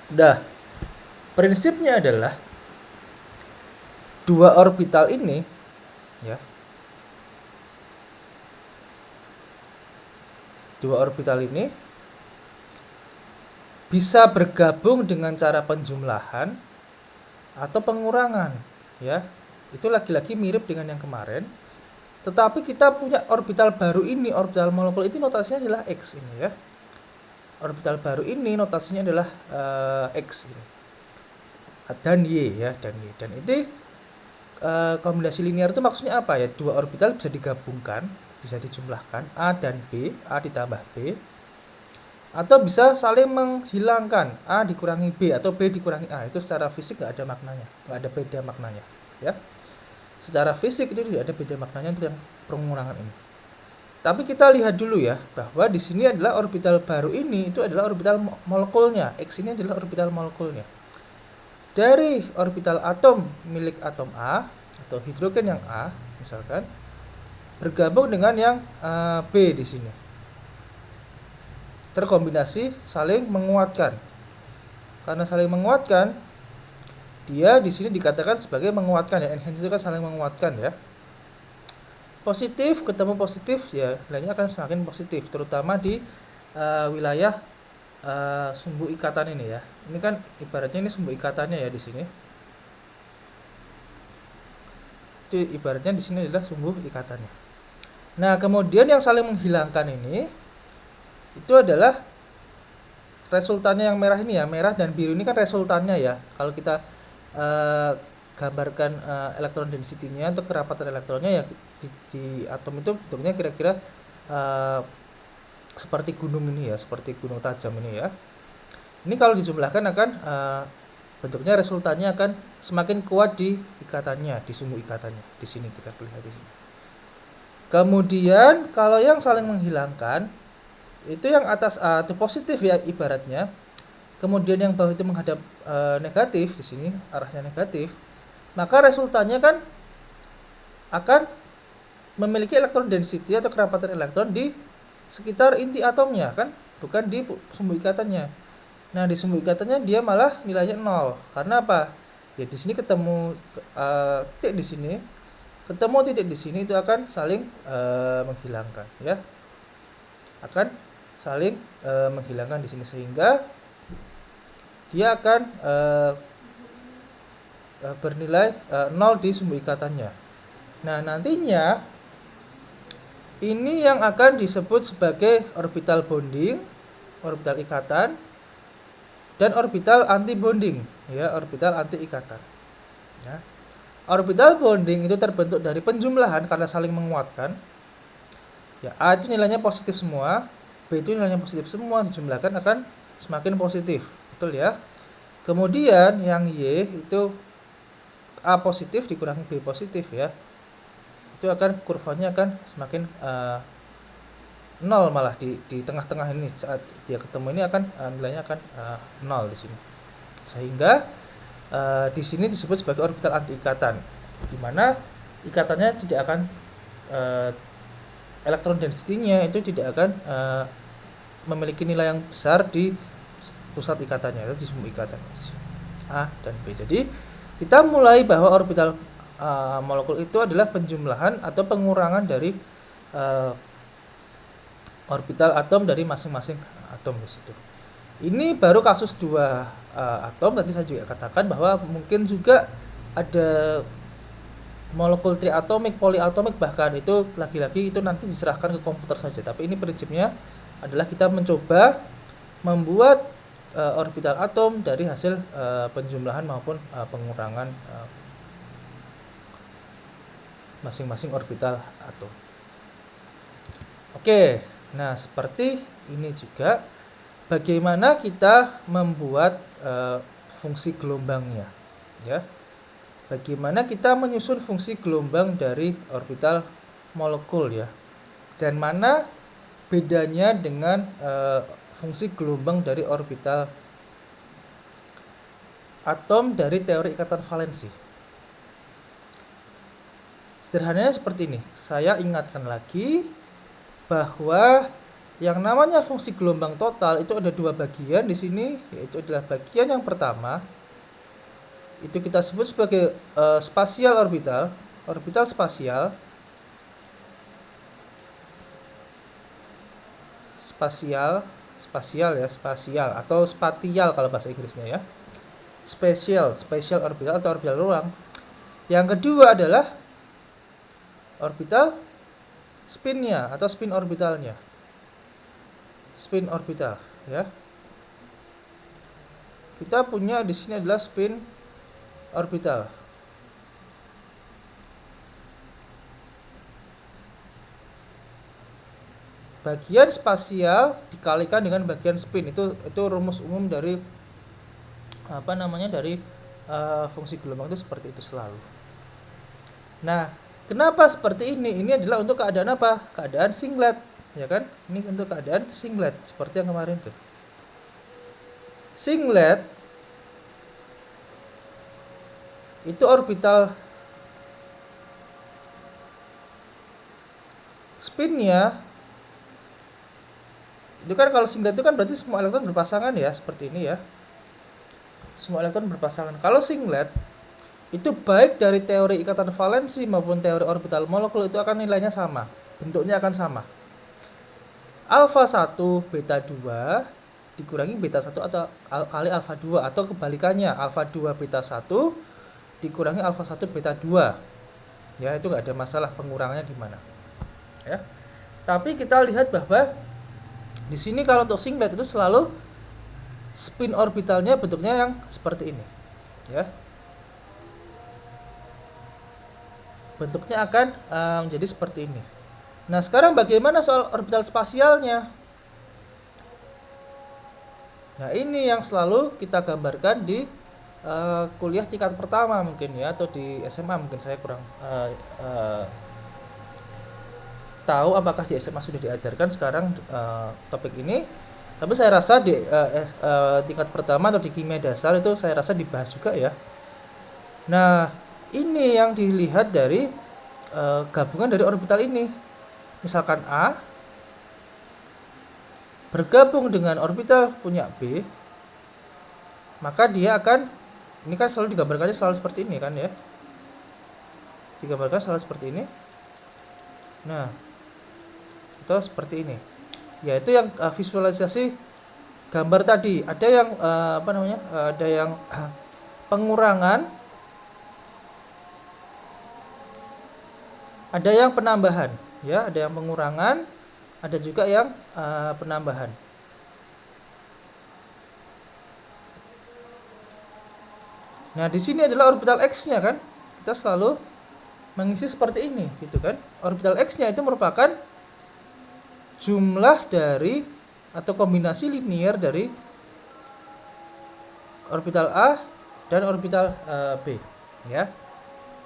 Nah, prinsipnya adalah dua orbital ini ya. Dua orbital ini bisa bergabung dengan cara penjumlahan atau pengurangan ya. Itu lagi-lagi mirip dengan yang kemarin. Tetapi kita punya orbital baru ini, orbital molekul itu notasinya adalah X ini ya. Orbital baru ini notasinya adalah X ini. Dan Y ya, dan Y. Dan ini kombinasi linear itu maksudnya apa ya? Dua orbital bisa digabungkan, bisa dijumlahkan A dan B, A ditambah B, atau bisa saling menghilangkan A dikurangi B atau B dikurangi A. Itu secara fisik nggak ada maknanya, nggak ada beda maknanya ya. Secara fisik itu tidak ada beda maknanya untuk yang pengurangan ini. Tapi kita lihat dulu ya, bahwa di sini adalah orbital baru ini itu adalah orbital molekulnya. X ini adalah orbital molekulnya. Dari orbital atom milik atom A atau hidrogen yang A misalkan bergabung dengan yang B di sini. Terkombinasi saling menguatkan. Karena saling menguatkan, dia di sini dikatakan sebagai menguatkan ya. Enhance itu kan saling menguatkan ya. Positif ketemu positif ya, nilainya akan semakin positif, terutama di wilayah sumbu ikatan ini ya. Ini kan ibaratnya ini sumbu ikatannya ya di sini. Itu ibaratnya di sini adalah sumbu ikatannya. Nah, kemudian yang saling menghilangkan ini itu adalah resultannya yang merah ini ya. Merah dan biru ini kan resultannya ya. Kalau kita gambarkan elektron density-nya atau kerapatan elektronnya ya di atom itu bentuknya kira-kira seperti gunung ini ya, seperti gunung tajam ini ya. Ini kalau dijumlahkan akan bentuknya resultannya akan semakin kuat di ikatannya, di sumbu ikatannya. Di sini kita lihat di sini. Kemudian kalau yang saling menghilangkan itu yang atas A itu positif ya ibaratnya. Kemudian yang bawah itu menghadap negatif, di sini arahnya negatif. Maka resultannya kan akan memiliki elektron density atau kerapatan elektron di sekitar inti atomnya kan, bukan di sumbu ikatannya. Nah, di sumbu ikatannya dia malah nilainya 0. Karena apa? Ya di sini ketemu titik di sini, ketemu titik di sini itu akan saling menghilangkan ya. Akan saling menghilangkan di sini sehingga dia akan bernilai 0 di sumbu ikatannya. Nah, nantinya ini yang akan disebut sebagai orbital bonding, orbital ikatan, dan orbital anti bonding, ya, orbital anti ikatan. Ya. Orbital bonding itu terbentuk dari penjumlahan karena saling menguatkan. Ya, A itu nilainya positif semua, B itu nilainya positif semua, dijumlahkan akan semakin positif, betul ya. Kemudian yang Y itu A positif dikurangi B positif ya. Itu akan kurvanya akan semakin 0 malah di tengah-tengah ini saat dia ketemu ini akan nilainya akan 0 di sini. Sehingga di sini disebut sebagai orbital anti ikatan, di mana ikatannya tidak akan elektron density-nya itu tidak akan memiliki nilai yang besar di pusat ikatannya, itu di sumbu ikatan A dan B. Jadi kita mulai bahwa orbital molekul itu adalah penjumlahan atau pengurangan dari orbital atom dari masing-masing atom di situ. Ini baru kasus dua atom. Tadi saya juga katakan bahwa mungkin juga ada molekul triatomik, poliatomik, bahkan itu lagi-lagi itu nanti diserahkan ke komputer saja. Tapi ini prinsipnya adalah kita mencoba membuat orbital atom dari hasil penjumlahan maupun pengurangan masing-masing orbital atom. Oke, nah seperti ini juga bagaimana kita membuat fungsi gelombangnya, ya. Bagaimana kita menyusun fungsi gelombang dari orbital molekul ya, dan mana bedanya dengan fungsi gelombang dari orbital atom dari teori ikatan valensi. Sederhananya seperti ini. Saya ingatkan lagi bahwa Yang namanya fungsi gelombang total itu ada dua bagian di sini, yaitu adalah bagian yang pertama itu kita sebut sebagai spasial orbital, orbital spasial, spasial atau spatial kalau bahasa Inggrisnya ya. Spatial orbital atau orbital ruang. Yang kedua adalah orbital spinnya atau spin orbitalnya. Spin orbital ya. Kita punya di sini adalah spin orbital. Bagian spasial dikalikan dengan bagian spin, itu rumus umum dari dari fungsi gelombang itu seperti itu selalu. Nah, kenapa seperti ini? Ini adalah untuk keadaan apa? Keadaan singlet, ya kan? Ini untuk keadaan singlet seperti yang kemarin tuh. Singlet itu orbital spinnya itu kan, kalau singlet itu kan berarti semua elektron berpasangan ya, seperti ini ya. Semua elektron berpasangan. Kalau singlet itu baik dari teori ikatan valensi maupun teori orbital molekul itu akan nilainya sama, bentuknya akan sama. Alfa 1 beta 2 dikurangi beta 1 atau kali alfa 2, atau kebalikannya alfa 2 beta 1 dikurangi alfa 1 beta 2. Ya, itu nggak ada masalah pengurangannya di mana. Ya. Tapi kita lihat bahwa di sini kalau untuk singlet itu selalu spin orbitalnya bentuknya yang seperti ini. Ya. Bentuknya akan menjadi seperti ini. Nah, sekarang bagaimana soal orbital spasialnya? Nah, ini yang selalu kita gambarkan di kuliah tingkat pertama mungkin ya, atau di SMA mungkin, saya kurang tahu apakah di SMA sudah diajarkan sekarang topik ini. Tapi saya rasa di tingkat pertama atau di kimia dasar itu saya rasa dibahas juga ya. Nah, ini yang dilihat dari gabungan dari orbital ini. Misalkan A bergabung dengan orbital punya B, maka dia akan, ini kan selalu digambarkannya selalu seperti ini kan ya. Digambarkan selalu seperti ini. Nah, itu seperti ini. Yaitu yang visualisasi gambar tadi. Ada yang ada yang pengurangan, ada yang penambahan. Ya, ada yang pengurangan, ada juga yang penambahan. Nah, di sini adalah orbital X-nya kan. Kita selalu mengisi seperti ini, gitu kan. Orbital X-nya itu merupakan jumlah dari atau kombinasi linear dari orbital A dan orbital B, ya.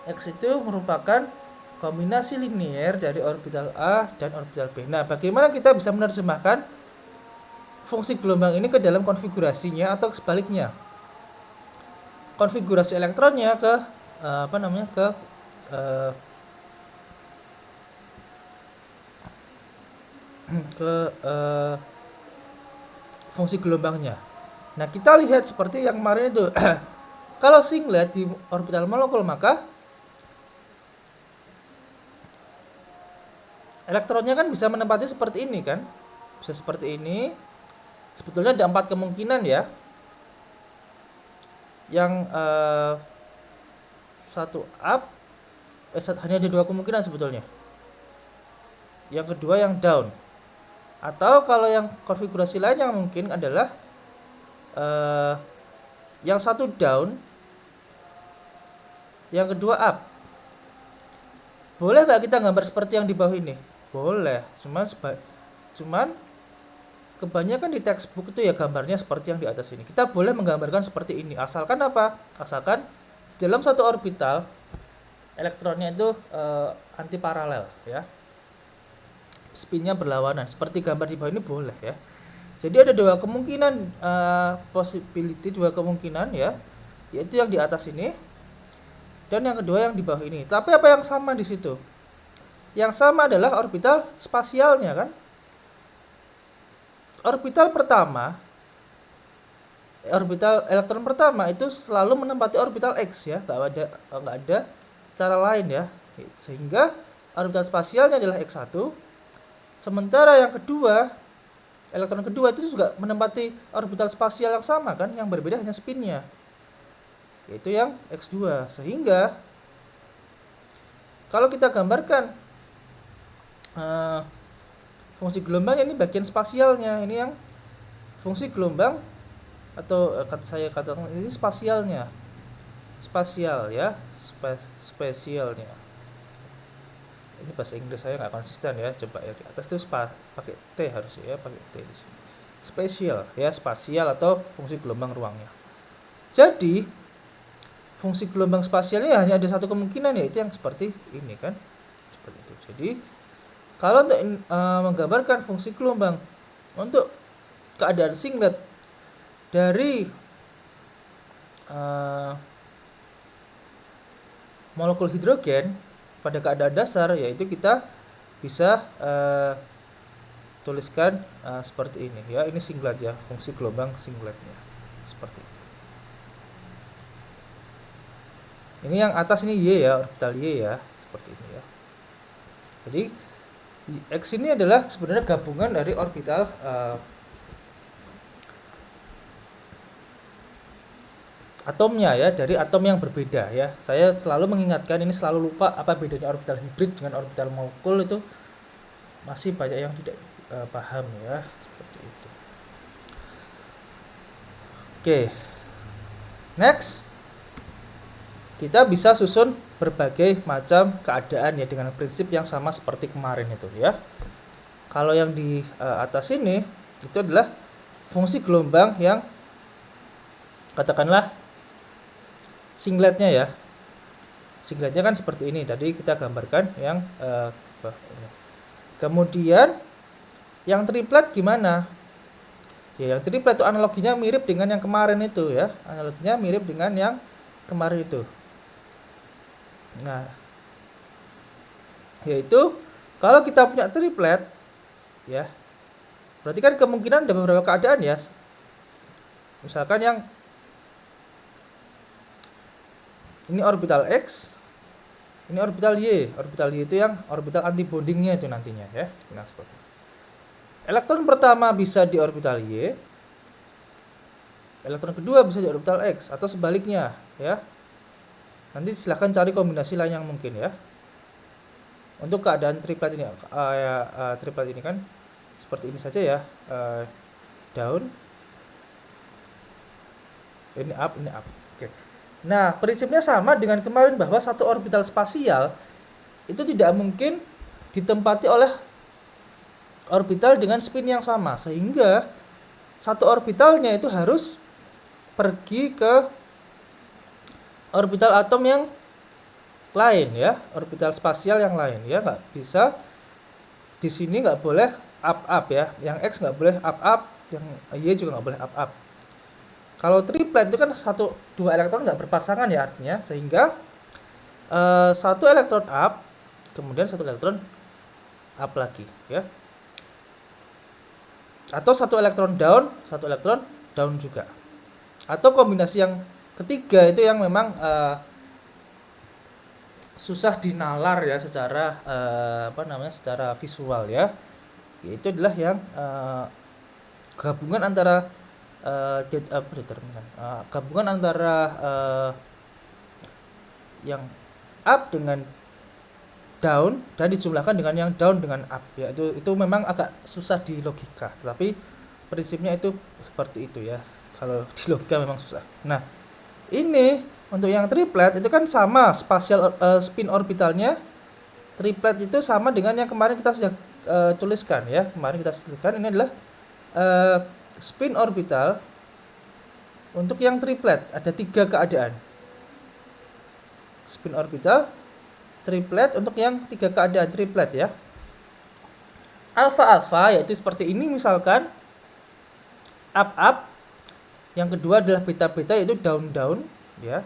X itu merupakan kombinasi linear dari orbital A dan orbital B. Nah, bagaimana kita bisa menerjemahkan fungsi gelombang ini ke dalam konfigurasinya atau sebaliknya? Konfigurasi elektronnya ke fungsi gelombangnya. Nah, kita lihat seperti yang kemarin itu. Kalau singlet di orbital molekul, maka elektronnya kan bisa menempati seperti ini kan, bisa seperti ini. Sebetulnya ada 4 kemungkinan ya. Yang satu up, hanya ada 2 kemungkinan sebetulnya. Yang kedua yang down. Atau kalau yang konfigurasi lain yang mungkin adalah yang satu down, yang kedua up. Boleh nggak kita gambar seperti yang di bawah ini? Boleh, cuman kebanyakan di textbook itu ya gambarnya seperti yang di atas ini. Kita boleh menggambarkan seperti ini, asalkan apa? Asalkan di dalam satu orbital elektronnya itu antiparalel ya. Spinnya berlawanan, seperti gambar di bawah ini boleh ya. Jadi ada 2 kemungkinan possibility, 2 kemungkinan ya, yaitu yang di atas ini dan yang kedua yang di bawah ini. Tapi apa yang sama di situ? Yang sama adalah orbital spasialnya kan. orbital pertama, orbital elektron pertama itu selalu menempati orbital X ya, nggak ada cara lain ya. Sehingga orbital spasialnya adalah X1. Sementara yang kedua, elektron kedua itu juga menempati orbital spasial yang sama kan, yang berbeda hanya spinnya, yaitu yang X2. Sehingga kalau kita gambarkan fungsi gelombang, ini bagian spasialnya, ini yang fungsi gelombang, atau saya katakan ini spasialnya, spasial ya, spesialnya. Ini bahasa Inggris saya nggak konsisten ya, coba ya di atas itu pakai T harusnya ya, pakai T di sini. Spesial ya, spasial atau fungsi gelombang ruangnya. Jadi fungsi gelombang spasialnya hanya ada satu kemungkinan, yaitu yang seperti ini kan, seperti itu. Jadi kalau untuk menggambarkan fungsi gelombang untuk keadaan singlet dari molekul hidrogen pada keadaan dasar, yaitu kita bisa tuliskan seperti ini ya. Ini singlet ya, fungsi gelombang singletnya seperti itu. Ini yang atas ini Y ya, orbital Y ya, seperti ini ya. Jadi X ini adalah sebenarnya gabungan dari orbital atomnya ya, dari atom yang berbeda ya. Saya selalu mengingatkan, ini selalu lupa apa bedanya orbital hibrid dengan orbital molekul, itu masih banyak yang tidak paham ya, seperti itu. Oke. Next, kita bisa susun berbagai macam keadaan ya dengan prinsip yang sama seperti kemarin itu ya. Kalau yang di atas ini itu adalah fungsi gelombang yang katakanlah singletnya ya. Singletnya kan seperti ini. Tadi kita gambarkan yang kemudian yang triplet gimana? Ya, yang triplet itu analoginya mirip dengan yang kemarin itu ya. Analoginya mirip dengan yang kemarin itu. Nah, yaitu kalau kita punya triplet ya, berarti kan kemungkinan ada beberapa keadaan ya. Misalkan yang ini orbital X, ini orbital Y. Orbital Y itu yang orbital antibondingnya itu nantinya ya. Nah, seperti itu. Elektron pertama bisa di orbital Y, elektron kedua bisa di orbital X, atau sebaliknya ya. Nanti silahkan cari kombinasi lain yang mungkin ya. Untuk keadaan triplet ini, triplet ini kan seperti ini saja ya, down, ini up, ini up. Oke. Nah, prinsipnya sama dengan kemarin, bahwa satu orbital spasial itu tidak mungkin ditempati oleh orbital dengan spin yang sama, sehingga satu orbitalnya itu harus pergi ke orbital atom yang lain ya, orbital spasial yang lain ya. Nggak bisa di sini, nggak boleh up ya, yang X nggak boleh up, yang Y juga nggak boleh up. Kalau triplet itu kan dua elektron nggak berpasangan ya artinya, sehingga satu elektron up, kemudian satu elektron up lagi ya, atau satu elektron down juga, atau kombinasi yang ketiga itu yang memang susah dinalar ya secara secara visual ya, yaitu adalah yang gabungan antara gabungan antara yang up dengan down dan dijumlahkan dengan yang down dengan up ya. Itu memang agak susah di logika, tetapi prinsipnya itu seperti itu ya. Kalau di logika memang susah. Nah, ini untuk yang triplet itu kan sama spasial spin orbitalnya. Triplet itu sama dengan yang kemarin kita sudah tuliskan ya. Kemarin kita tuliskan ini adalah spin orbital untuk yang triplet. Ada 3 keadaan. Spin orbital triplet untuk yang 3 keadaan triplet ya. Alfa yaitu seperti ini misalkan, up. Yang kedua adalah beta yaitu down ya.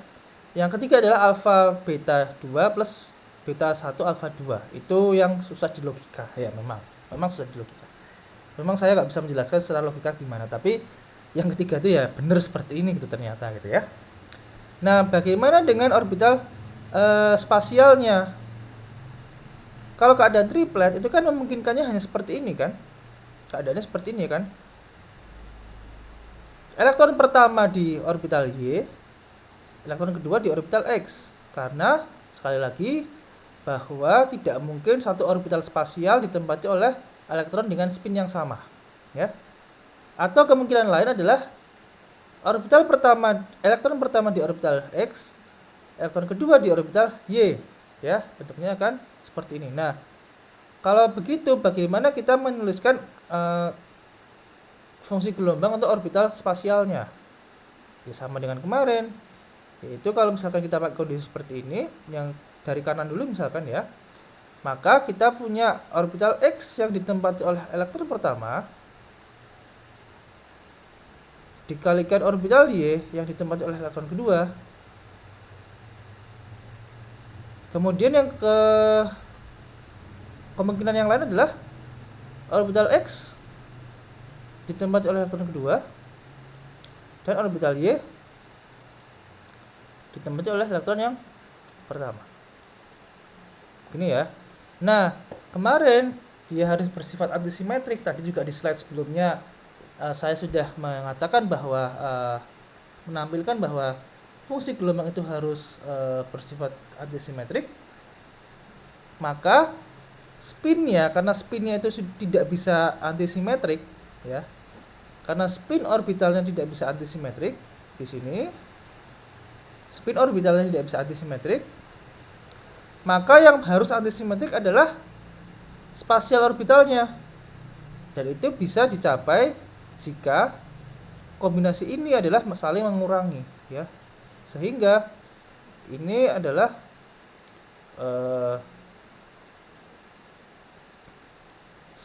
Yang ketiga adalah alfa beta 2 plus beta 1 alfa 2. Itu yang susah di logika ya, memang susah di logika. Memang saya nggak bisa menjelaskan secara logika gimana, tapi yang ketiga itu ya benar seperti ini gitu ternyata gitu ya. Nah, bagaimana dengan orbital spasialnya? Kalau keadaan triplet itu kan memungkinkannya hanya seperti ini kan? Keadaannya seperti ini kan? Elektron pertama di orbital Y, elektron kedua di orbital X. Karena sekali lagi bahwa tidak mungkin satu orbital spasial ditempati oleh elektron dengan spin yang sama, ya. Atau kemungkinan lain adalah orbital pertama, elektron pertama di orbital X, elektron kedua di orbital Y, ya. Bentuknya kan seperti ini. Nah, kalau begitu bagaimana kita menuliskan fungsi gelombang untuk orbital spasialnya? Ya sama dengan kemarin, yaitu kalau misalkan kita pakai kondisi seperti ini, yang dari kanan dulu misalkan ya, maka kita punya orbital X yang ditempati oleh elektron pertama dikalikan orbital Y yang ditempati oleh elektron kedua. Kemudian yang kemungkinan yang lain adalah orbital X ditempati oleh elektron kedua dan orbital Y ditempati oleh elektron yang pertama. Gini ya. Nah, kemarin dia harus bersifat antisimetrik. Tadi juga di slide sebelumnya saya sudah mengatakan bahwa menampilkan bahwa fungsi gelombang itu harus bersifat antisimetrik. Maka spinnya, karena spinnya itu tidak bisa antisimetrik, ya. Karena spin orbitalnya tidak bisa antisimetrik di sini. Spin orbitalnya tidak bisa antisimetrik, maka yang harus antisimetrik adalah spasial orbitalnya. Dan itu bisa dicapai jika kombinasi ini adalah saling mengurangi, ya. Sehingga ini adalah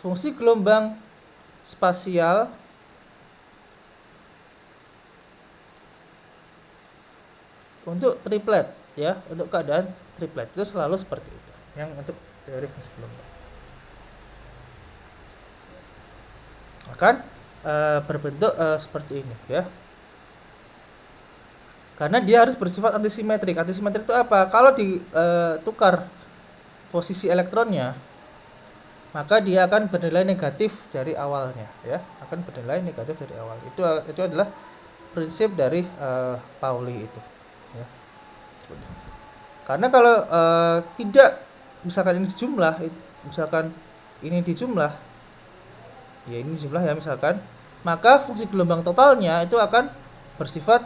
fungsi gelombang spasial untuk triplet, ya. Untuk keadaan triplet itu selalu seperti itu, yang untuk teori fungsi gelombang akan berbentuk seperti ini, ya. Karena dia harus bersifat antisimetrik. Antisimetrik itu apa? Kalau ditukar posisi elektronnya, maka dia akan bernilai negatif dari awalnya, ya. Akan bernilai negatif dari awal. Itu adalah prinsip dari Pauli itu, ya. Karena kalau tidak, misalkan ini dijumlah, misalkan ini dijumlah, ya ini jumlah ya misalkan, maka fungsi gelombang totalnya itu akan bersifat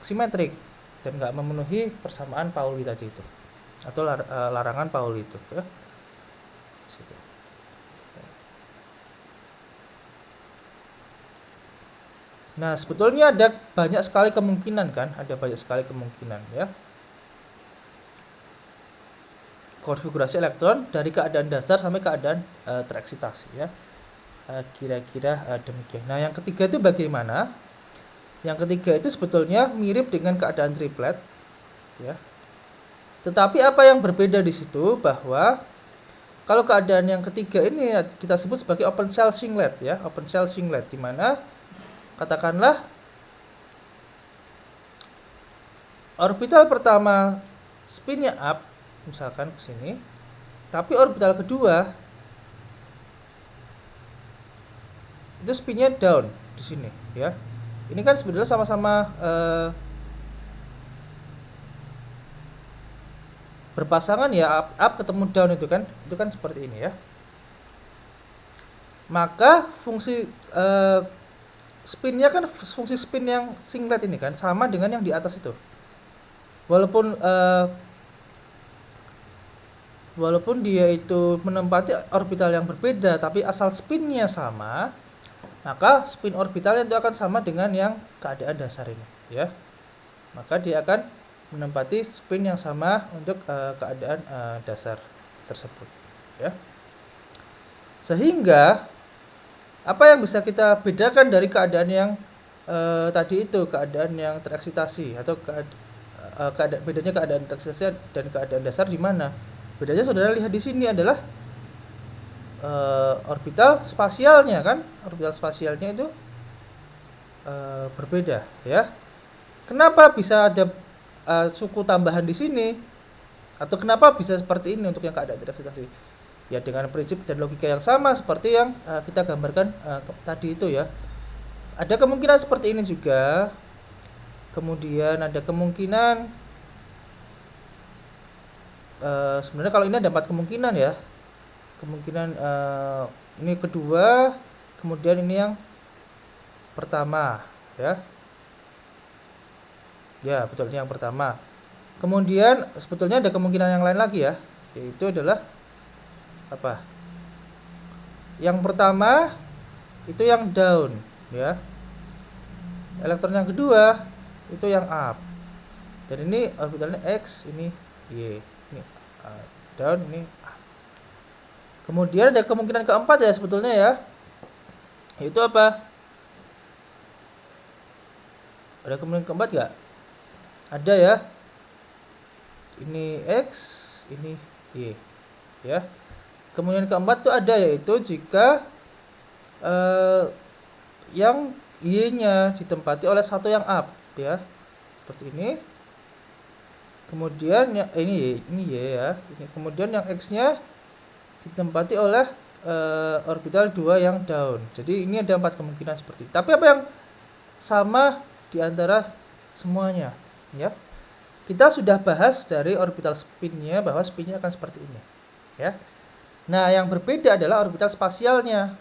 simetrik dan nggak memenuhi persamaan Pauli tadi itu, atau larangan Pauli itu, ya. Nah, sebetulnya ada banyak sekali kemungkinan kan, ya. Konfigurasi elektron dari keadaan dasar sampai keadaan tereksitasi, ya. Kira-kira demikian. Nah, yang ketiga itu bagaimana? Yang ketiga itu sebetulnya mirip dengan keadaan triplet, ya. Tetapi apa yang berbeda di situ bahwa kalau keadaan yang ketiga ini kita sebut sebagai open shell singlet, ya, open shell singlet, di mana katakanlah orbital pertama spinnya up, misalkan ke sini, tapi orbital kedua itu spinnya down di sini, ya. Ini kan sebenarnya sama-sama berpasangan ya, up ketemu down itu kan seperti ini, ya. Maka fungsi spinnya kan fungsi spin yang singlet ini kan sama dengan yang di atas itu. Walaupun dia itu menempati orbital yang berbeda, tapi asal spinnya sama, maka spin orbitalnya itu akan sama dengan yang keadaan dasar ini, ya. Maka dia akan menempati spin yang sama untuk keadaan dasar tersebut, ya. Sehingga apa yang bisa kita bedakan dari keadaan yang tadi itu, keadaan yang tereksitasi, atau bedanya keadaan tereksitasi dan keadaan dasar di mana? Bedanya saudara lihat di sini adalah orbital spasialnya kan, orbital spasialnya itu berbeda ya. Kenapa bisa ada suku tambahan di sini? Atau kenapa bisa seperti ini untuk yang keadaan tidak eksidasi? Ya dengan prinsip dan logika yang sama seperti yang kita gambarkan tadi itu ya. Ada kemungkinan seperti ini juga. Kemudian ada kemungkinan sebenarnya kalau ini ada 4 kemungkinan ya. Kemungkinan ini kedua, kemudian ini yang pertama ya. Ya, betul, ini yang pertama. Kemudian sebetulnya ada kemungkinan yang lain lagi ya, yaitu adalah apa? Yang pertama itu yang down ya. Elektron yang kedua itu yang up. Dan ini orbitalnya X, ini Y. Ini down, ini up. Kemudian ada kemungkinan keempat ya sebetulnya ya. Yaitu apa? Ada kemungkinan keempat enggak? Ada ya. Ini X, ini Y ya. Kemudian keempat itu ada, yaitu jika yang Y-nya ditempati oleh satu yang up ya. Seperti ini. Kemudian ini Y ya. Ini kemudian yang X-nya ditempati oleh orbital 2 yang down. Jadi ini ada 4 kemungkinan seperti itu. Tapi apa yang sama di antara semuanya ya? Kita sudah bahas dari orbital spin-nya bahwa spin-nya akan seperti ini ya. Nah, yang berbeda adalah orbital spasialnya.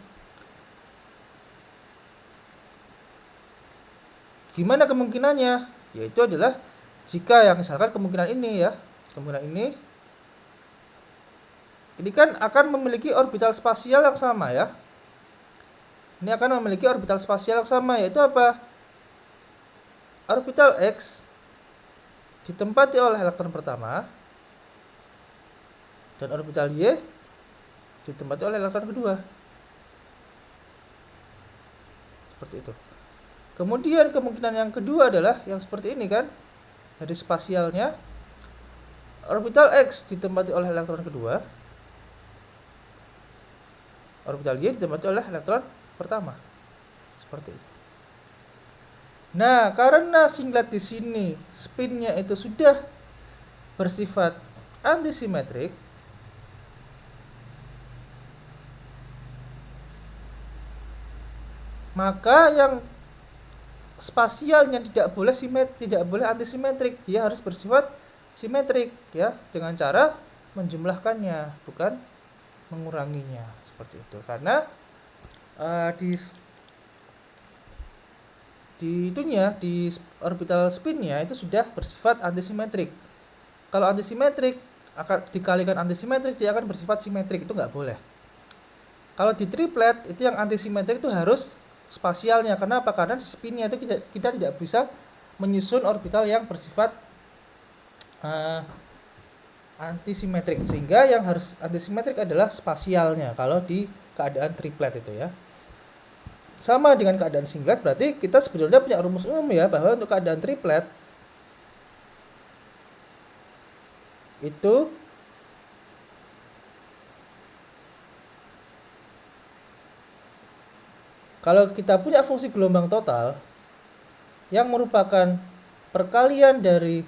Gimana kemungkinannya? Yaitu adalah jika yang misalkan kemungkinan ini ya, kemungkinan ini kan akan memiliki orbital spasial yang sama ya. Ini akan memiliki orbital spasial yang sama, yaitu apa? Orbital X ditempati oleh elektron pertama dan orbital Y ditempati oleh elektron kedua. Seperti itu. Kemudian kemungkinan yang kedua adalah yang seperti ini kan. Dari spasialnya orbital X ditempati oleh elektron kedua. Orbital Y ditempati oleh elektron pertama. Seperti itu. Nah, karena singlet di sini spinnya itu sudah bersifat antisimetrik, maka yang spasialnya tidak boleh antisimetrik, dia harus bersifat simetrik ya, dengan cara menjumlahkannya bukan menguranginya, seperti itu. Karena di orbital spinnya itu sudah bersifat antisimetrik. Kalau antisimetrik akan dikalikan antisimetrik, dia akan bersifat simetrik, itu nggak boleh. Kalau di triplet itu yang antisimetrik itu harus spasialnya. Kenapa? Karena di spinnya itu kita tidak bisa menyusun orbital yang bersifat antisimetrik, sehingga yang harus antisimetrik adalah spasialnya kalau di keadaan triplet itu ya. Sama dengan keadaan singlet, berarti kita sebetulnya punya rumus umum ya, bahwa untuk keadaan triplet itu kalau kita punya fungsi gelombang total yang merupakan perkalian dari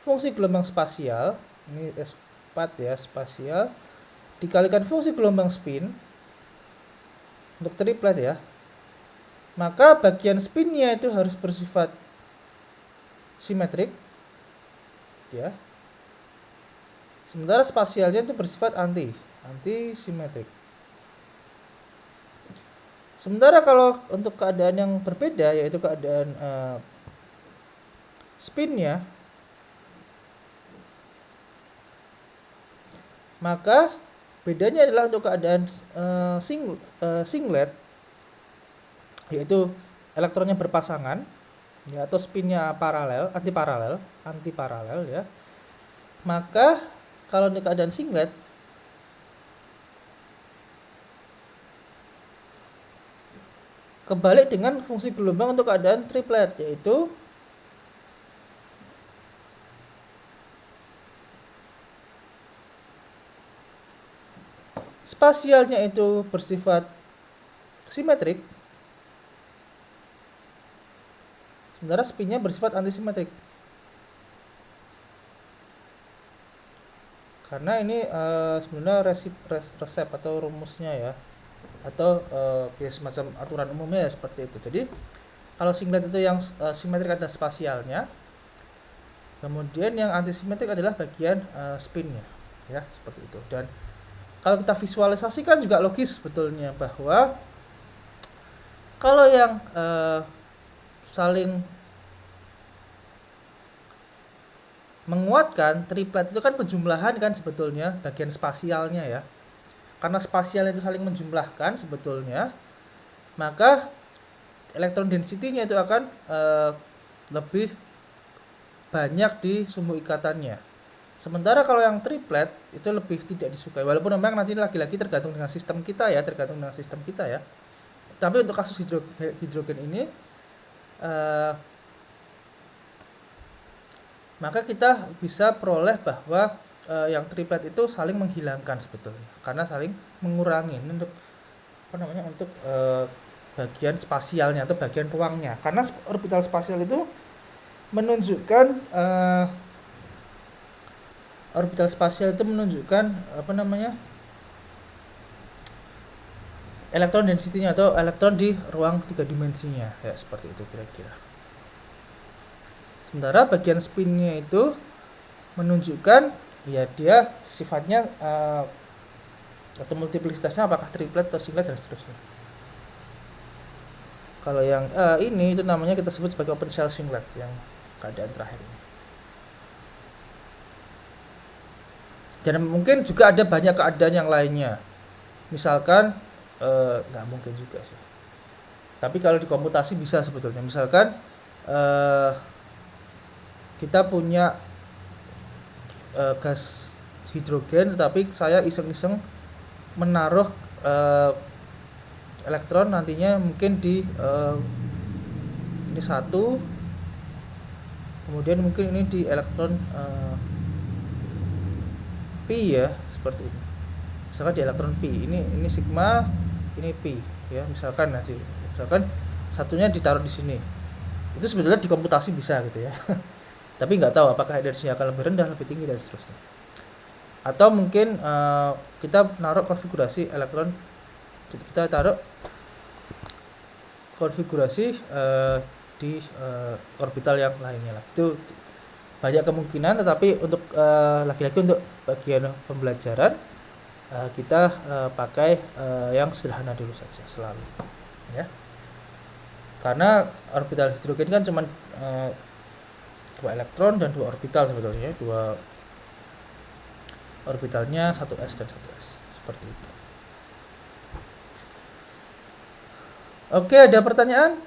fungsi gelombang spasial, ini S4 ya, spasial, dikalikan fungsi gelombang spin untuk triplet ya, maka bagian spinnya itu harus bersifat simetrik ya, sementara spasialnya itu bersifat antisimetrik. Sementara kalau untuk keadaan yang berbeda, yaitu keadaan spinnya, maka bedanya adalah untuk keadaan singlet, yaitu elektronnya berpasangan ya, atau spinnya antiparalel ya. Maka kalau untuk keadaan singlet kebalik dengan fungsi gelombang untuk keadaan triplet, yaitu spasialnya itu bersifat simetrik, sementara spinnya bersifat antisimetrik. Karena ini sebenarnya resep atau rumusnya ya, atau semacam aturan umumnya ya, seperti itu. Jadi kalau singlet itu yang simetrik adalah spasialnya, kemudian yang antisimetrik adalah bagian spinnya, ya seperti itu. Dan kalau kita visualisasikan juga logis sebetulnya, bahwa kalau yang saling menguatkan triplet itu kan penjumlahan kan sebetulnya bagian spasialnya ya. Karena spasial itu saling menjumlahkan sebetulnya, maka elektron density-nya itu akan lebih banyak di sumbu ikatannya. Sementara kalau yang triplet itu lebih tidak disukai, walaupun memang nanti lagi-lagi tergantung dengan sistem kita ya, Tapi untuk kasus hidrogen ini maka kita bisa peroleh bahwa yang triplet itu saling menghilangkan sebetulnya, karena saling mengurangi untuk untuk bagian spasialnya atau bagian ruangnya. Karena orbital spasial itu menunjukkan elektron density-nya atau elektron di ruang 3 dimensinya ya, seperti itu kira-kira. Sementara bagian spinnya itu menunjukkan ya dia sifatnya atau multiplisitasnya apakah triplet atau singlet dan seterusnya. Kalau yang ini itu namanya kita sebut sebagai open shell singlet yang keadaan terakhir ini. Dan mungkin juga ada banyak keadaan yang lainnya. Misalkan nggak mungkin juga sih. Tapi kalau di komputasi bisa sebetulnya. Misalkan kita punya gas hidrogen, tetapi saya iseng-iseng menaruh elektron nantinya mungkin di ini satu, kemudian mungkin ini di elektron pi ya, seperti ini. Misalkan di elektron pi, ini sigma, ini pi ya, misalkan satunya ditaruh di sini. Itu sebetulnya di komputasi bisa gitu ya. Tapi nggak tahu apakah energinya akan lebih rendah, lebih tinggi dan seterusnya. Atau mungkin kita naruh konfigurasi elektron, kita taruh konfigurasi di orbital yang lainnya lah. Itu banyak kemungkinan, tetapi untuk lagi-lagi untuk bagian pembelajaran kita pakai yang sederhana dulu saja selalu ya. Karena orbital hidrogen kan cuma 2 elektron dan 2 orbital sebetulnya, 2 orbitalnya 1s dan 1s, seperti itu. Oke, ada pertanyaan?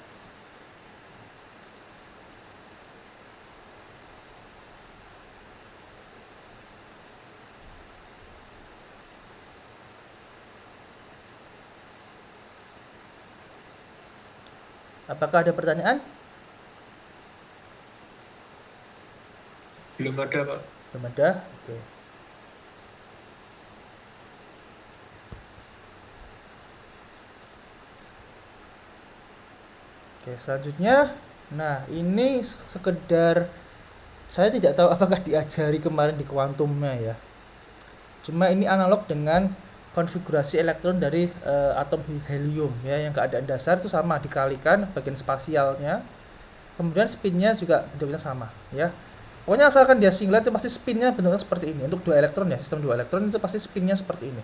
Apakah ada pertanyaan? Belum ada, Pak. Belum ada? Oke. Oke, selanjutnya, nah ini sekedar saya tidak tahu apakah diajari kemarin di kuantumnya ya. Cuma ini analog dengan konfigurasi elektron dari atom helium ya, yang keadaan dasar itu sama, dikalikan bagian spasialnya, kemudian spinnya juga bentuknya sama ya. Pokoknya asalkan dia singlet itu pasti spinnya bentuknya seperti ini. Untuk 2 elektron ya, sistem 2 elektron itu pasti spinnya seperti ini.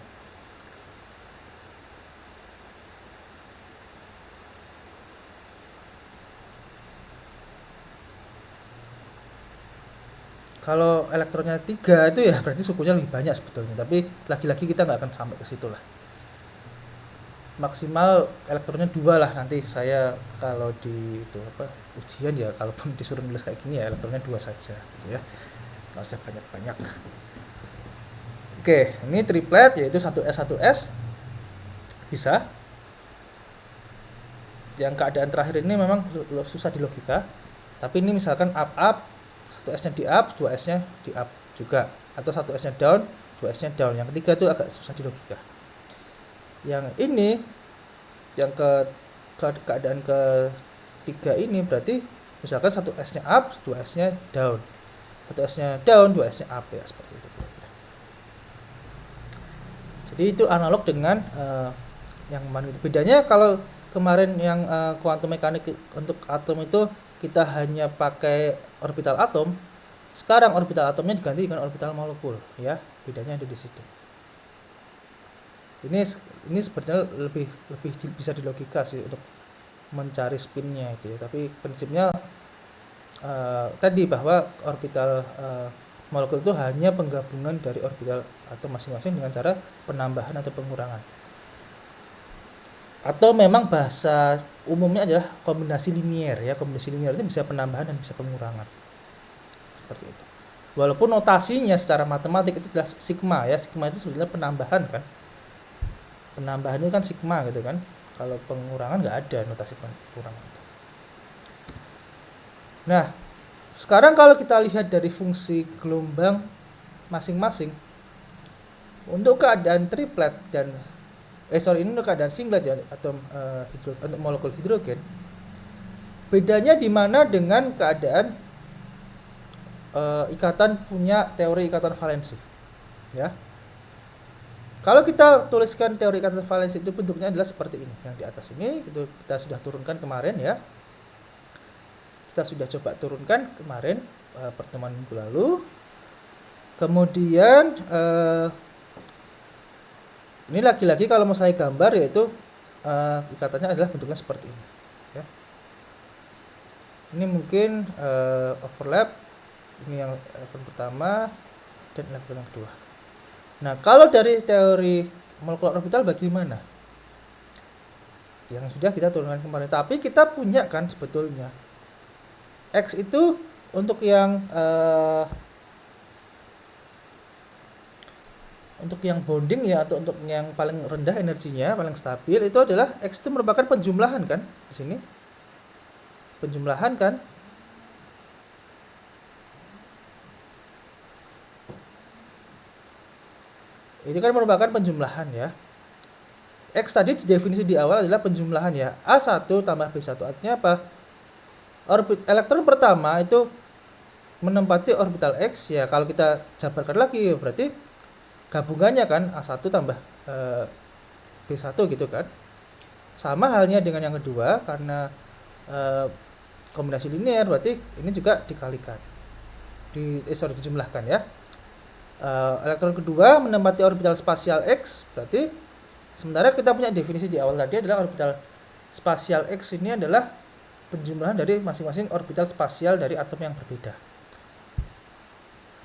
Kalau elektronnya 3 itu ya berarti sukunya lebih banyak sebetulnya, tapi lagi-lagi kita nggak akan sampai ke situ lah. Maksimal elektronnya 2 lah nanti saya kalau di itu ujian ya, kalaupun disuruh nulis kayak gini ya elektronnya 2 saja gitu ya. Nggak usah banyak-banyak. Oke, ini triplet yaitu 1s bisa. Yang keadaan terakhir ini memang susah di logika, tapi ini misalkan up 1s-nya di up, 2s-nya di up juga, atau 1s-nya down, 2s-nya down. Yang ketiga itu agak susah di logika. Yang ini, yang keadaan ketiga ini berarti misalkan satu S-nya up, dua S-nya down. Satu S-nya down, dua S-nya up, ya seperti itu kira-kira. Jadi itu analog dengan yang kemarin. Bedanya kalau kemarin yang kuantum mekanik untuk atom itu kita hanya pakai orbital atom, sekarang orbital atomnya diganti dengan orbital molekul, ya. Bedanya ada di situ. Ini sebenarnya lebih bisa dilogika sih untuk mencari spinnya itu ya. Tapi prinsipnya tadi bahwa orbital molekul itu hanya penggabungan dari orbital atom masing-masing dengan cara penambahan atau pengurangan. Atau memang bahasa umumnya adalah kombinasi linier ya. Kombinasi linier itu bisa penambahan dan bisa pengurangan. Seperti itu. Walaupun notasinya secara matematik itu adalah sigma ya. Sigma itu sebenarnya penambahan kan. Penambahan itu kan sigma gitu kan. Kalau pengurangan nggak ada notasi pengurangan. Nah, sekarang kalau kita lihat dari fungsi gelombang masing-masing, untuk keadaan triplet dan ini untuk keadaan singlet ya, atau untuk molekul hidrogen, bedanya di mana dengan keadaan ikatan punya teori ikatan valensi, ya. Kalau kita tuliskan teori ikatan valensi itu bentuknya adalah seperti ini, yang di atas ini itu kita sudah turunkan kemarin ya. Kita sudah coba turunkan kemarin pertemuan minggu lalu. Kemudian ini lagi-lagi kalau mau saya gambar yaitu ikatannya adalah bentuknya seperti ini ya. Ini mungkin overlap, ini yang elektron pertama dan elektron yang kedua. Nah, kalau dari teori molekular orbital bagaimana? Yang sudah kita turunkan kemarin, tapi kita punya kan sebetulnya X itu untuk yang bonding ya, atau untuk yang paling rendah energinya, paling stabil itu adalah X itu merupakan penjumlahan kan di sini. Penjumlahan kan. Ini kan merupakan penjumlahan ya. X tadi definisi di awal adalah penjumlahan ya. A1 tambah B1 artinya apa? Elektron pertama itu menempati orbital X ya, kalau kita jabarkan lagi berarti gabungannya kan A1 tambah B1 gitu kan. Sama halnya dengan yang kedua, karena kombinasi linear berarti ini juga dikalikan. Dijumlahkan ya. Elektron kedua menempati orbital spasial X, berarti sementara kita punya definisi di awal tadi adalah orbital spasial X ini adalah penjumlahan dari masing-masing orbital spasial dari atom yang berbeda.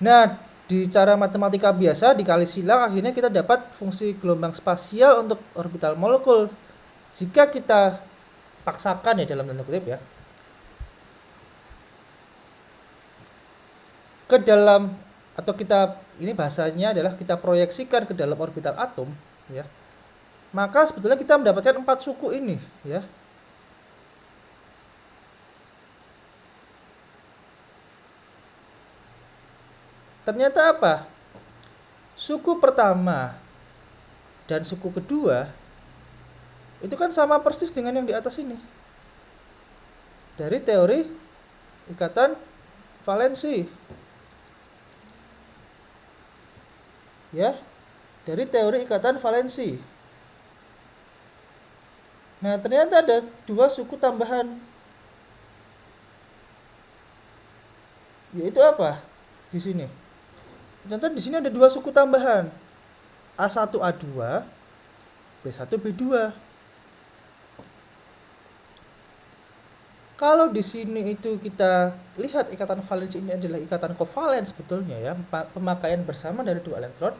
Nah, di cara matematika biasa dikali silang akhirnya kita dapat fungsi gelombang spasial untuk orbital molekul. Jika kita paksakan ya dalam tanda kutip ya, ke dalam, atau kita, ini bahasanya adalah kita proyeksikan ke dalam orbital atom ya, maka sebetulnya kita mendapatkan 4 suku ini ya. Ternyata apa? Suku pertama dan suku kedua itu kan sama persis dengan yang di atas ini. Dari teori ikatan valensi. Ya, dari teori ikatan valensi. Nah, ternyata ada 2 suku tambahan. Yaitu apa? Di sini. Ternyata di sini ada 2 suku tambahan. A1 A2, B1 B2. Kalau di sini itu kita lihat ikatan valensi ini adalah ikatan kovalen sebetulnya ya, pemakaian bersama dari 2 elektron,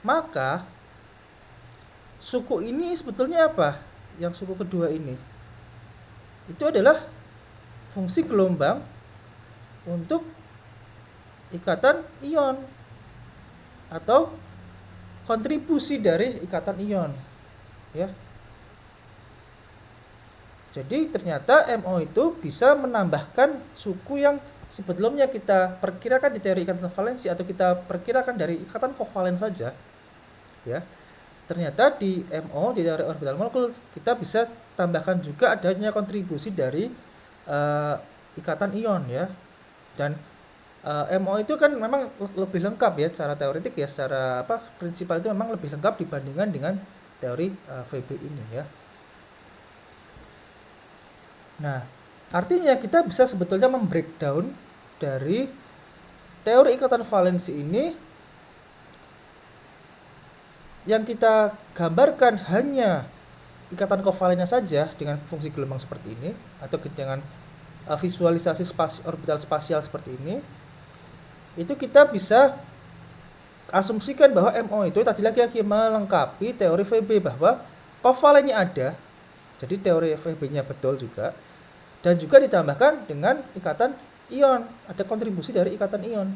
maka suku ini sebetulnya apa? Yang suku kedua ini itu adalah fungsi gelombang untuk ikatan ion atau kontribusi dari ikatan ion ya. Jadi ternyata MO itu bisa menambahkan suku yang sebelumnya kita perkirakan di teori ikatan valensi atau kita perkirakan dari ikatan kovalen saja ya. ternyata di MO, di teori orbital molekul, kita bisa tambahkan juga adanya kontribusi dari ikatan ion ya. Dan MO itu kan memang lebih lengkap ya secara teoretik ya, secara prinsipal itu memang lebih lengkap dibandingkan dengan teori VB ini ya. Nah, artinya kita bisa sebetulnya membreakdown dari teori ikatan valensi ini yang kita gambarkan hanya ikatan kovalennya saja dengan fungsi gelombang seperti ini, atau dengan visualisasi orbital spasial seperti ini, itu kita bisa asumsikan bahwa MO itu tadi lagi melengkapi teori VB, bahwa kovalennya ada, jadi teori VB-nya betul juga, dan juga ditambahkan dengan ikatan ion, ada kontribusi dari ikatan ion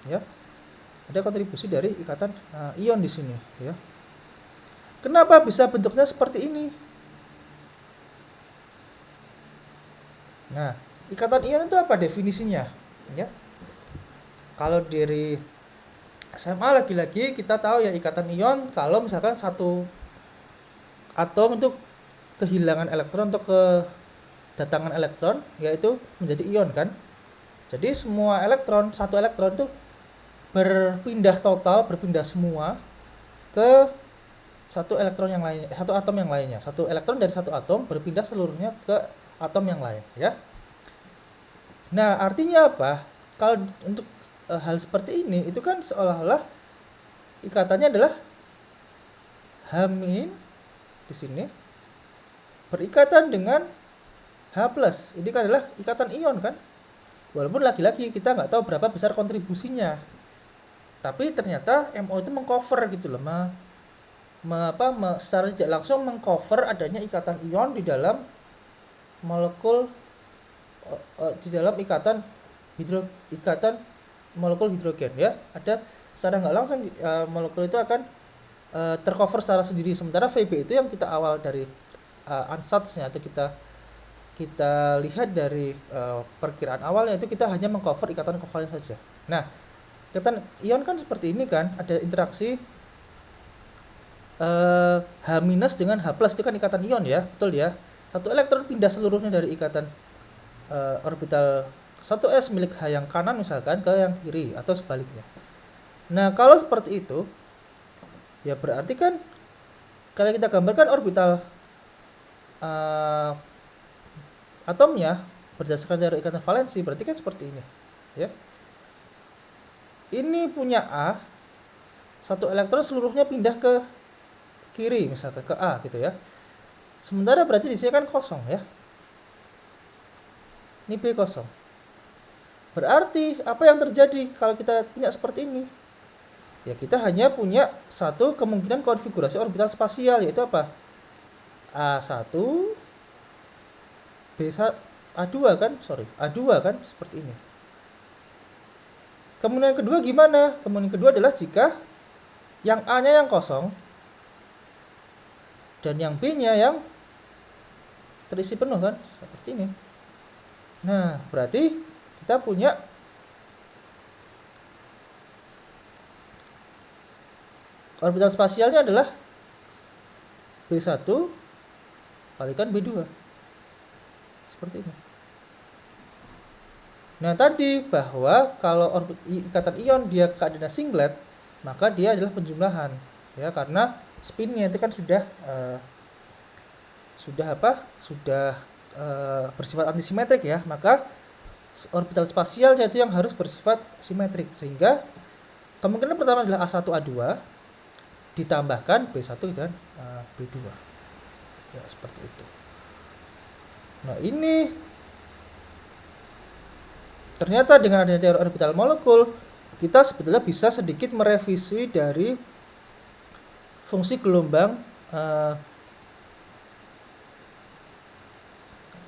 ya, ada kontribusi dari ikatan ion di sini ya. Kenapa bisa bentuknya seperti ini? Nah, ikatan ion itu apa definisinya ya? Kalau dari SMA lagi-lagi kita tahu ya, ikatan ion kalau misalkan satu atom itu kehilangan elektron atau kedatangan elektron, yaitu menjadi ion kan. Jadi semua elektron, satu elektron itu berpindah total, berpindah semua ke satu elektron yang lainnya, satu atom yang lainnya. Satu elektron dari satu atom berpindah seluruhnya ke atom yang lain ya. Nah, artinya apa? Kalau untuk hal seperti ini, itu kan seolah-olah ikatannya adalah H- di sini berikatan dengan H+. Ini kan adalah ikatan ion kan? Walaupun lagi-lagi kita nggak tahu berapa besar kontribusinya. Tapi ternyata MO itu mengcover gitu loh, secara tidak langsung mengcover adanya ikatan ion di dalam molekul, di dalam ikatan molekul hidrogen ya. Ada secara nggak langsung molekul itu akan tercover secara sendiri. Sementara VB itu yang kita awal dari ansatnya, atau kita lihat dari perkiraan awalnya, itu kita hanya mengcover ikatan kovalen saja. Nah, ikatan ion kan seperti ini kan, ada interaksi H- dengan H+, itu kan ikatan ion ya, betul ya. Satu elektron pindah seluruhnya dari ikatan orbital 1s milik H yang kanan misalkan ke yang kiri, atau sebaliknya. Nah, kalau seperti itu ya berarti kan kalau kita gambarkan orbital atomnya berdasarkan teori ikatan valensi, berarti kan seperti ini ya. Ini punya A, satu elektron seluruhnya pindah ke kiri misalkan ke A gitu ya. Sementara berarti di sini kan kosong ya. Ini B kosong. Berarti apa yang terjadi kalau kita punya seperti ini? Ya kita hanya punya satu kemungkinan konfigurasi orbital spasial, yaitu apa? A1 A2 kan, seperti ini. Kemungkinan kedua gimana? Kemungkinan kedua adalah jika yang A-nya yang kosong dan yang B-nya yang terisi penuh kan, seperti ini. Nah, berarti kita punya orbital spasialnya adalah B1 kalikan B2. Seperti ini. Nah, tadi bahwa kalau ikatan ion dia keadaannya singlet, maka dia adalah penjumlahan ya, karena spinnya itu kan sudah bersifat antisimetrik ya, maka orbital spasialnya itu yang harus bersifat simetrik, sehingga kemungkinan pertama adalah A1 A2 ditambahkan B1 dan B2 ya, seperti itu. Nah, ini ternyata dengan adanya teori orbital molekul, kita sebetulnya bisa sedikit merevisi dari fungsi gelombang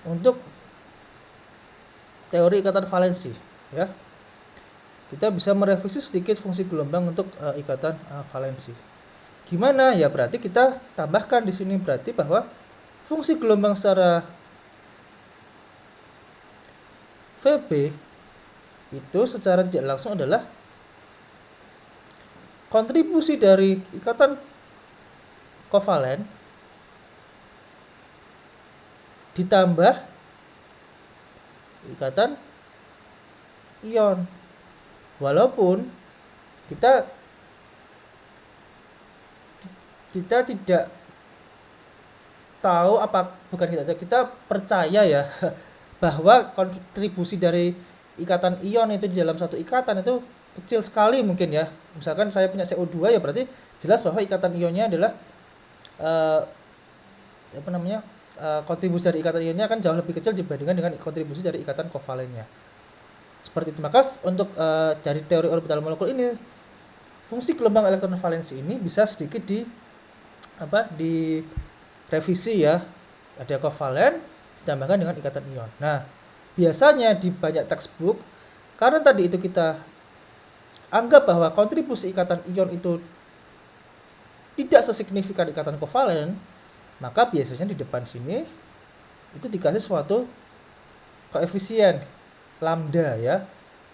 untuk teori ikatan valensi ya. Kita bisa merevisi sedikit fungsi gelombang untuk ikatan valensi. Gimana ya? Berarti kita tambahkan di sini berarti bahwa fungsi gelombang secara VB itu secara tidak langsung adalah kontribusi dari ikatan kovalen ditambah ikatan ion. Walaupun kita tidak tahu kita percaya ya bahwa kontribusi dari ikatan ion itu di dalam satu ikatan itu kecil sekali mungkin ya. Misalkan saya punya CO2 ya berarti jelas bahwa ikatan ionnya adalah kontribusi dari ikatan ionnya akan jauh lebih kecil dibandingkan dengan kontribusi dari ikatan kovalennya. Seperti itu. Maka untuk dari teori orbital molekul ini, fungsi gelombang elektron valensi ini bisa sedikit direvisi ya. Ada kovalen ditambahkan dengan ikatan ion. Nah, biasanya di banyak textbook, karena tadi itu kita anggap bahwa kontribusi ikatan ion itu tidak sesignifikan ikatan kovalen, maka biasanya di depan sini itu dikasih suatu koefisien lambda ya.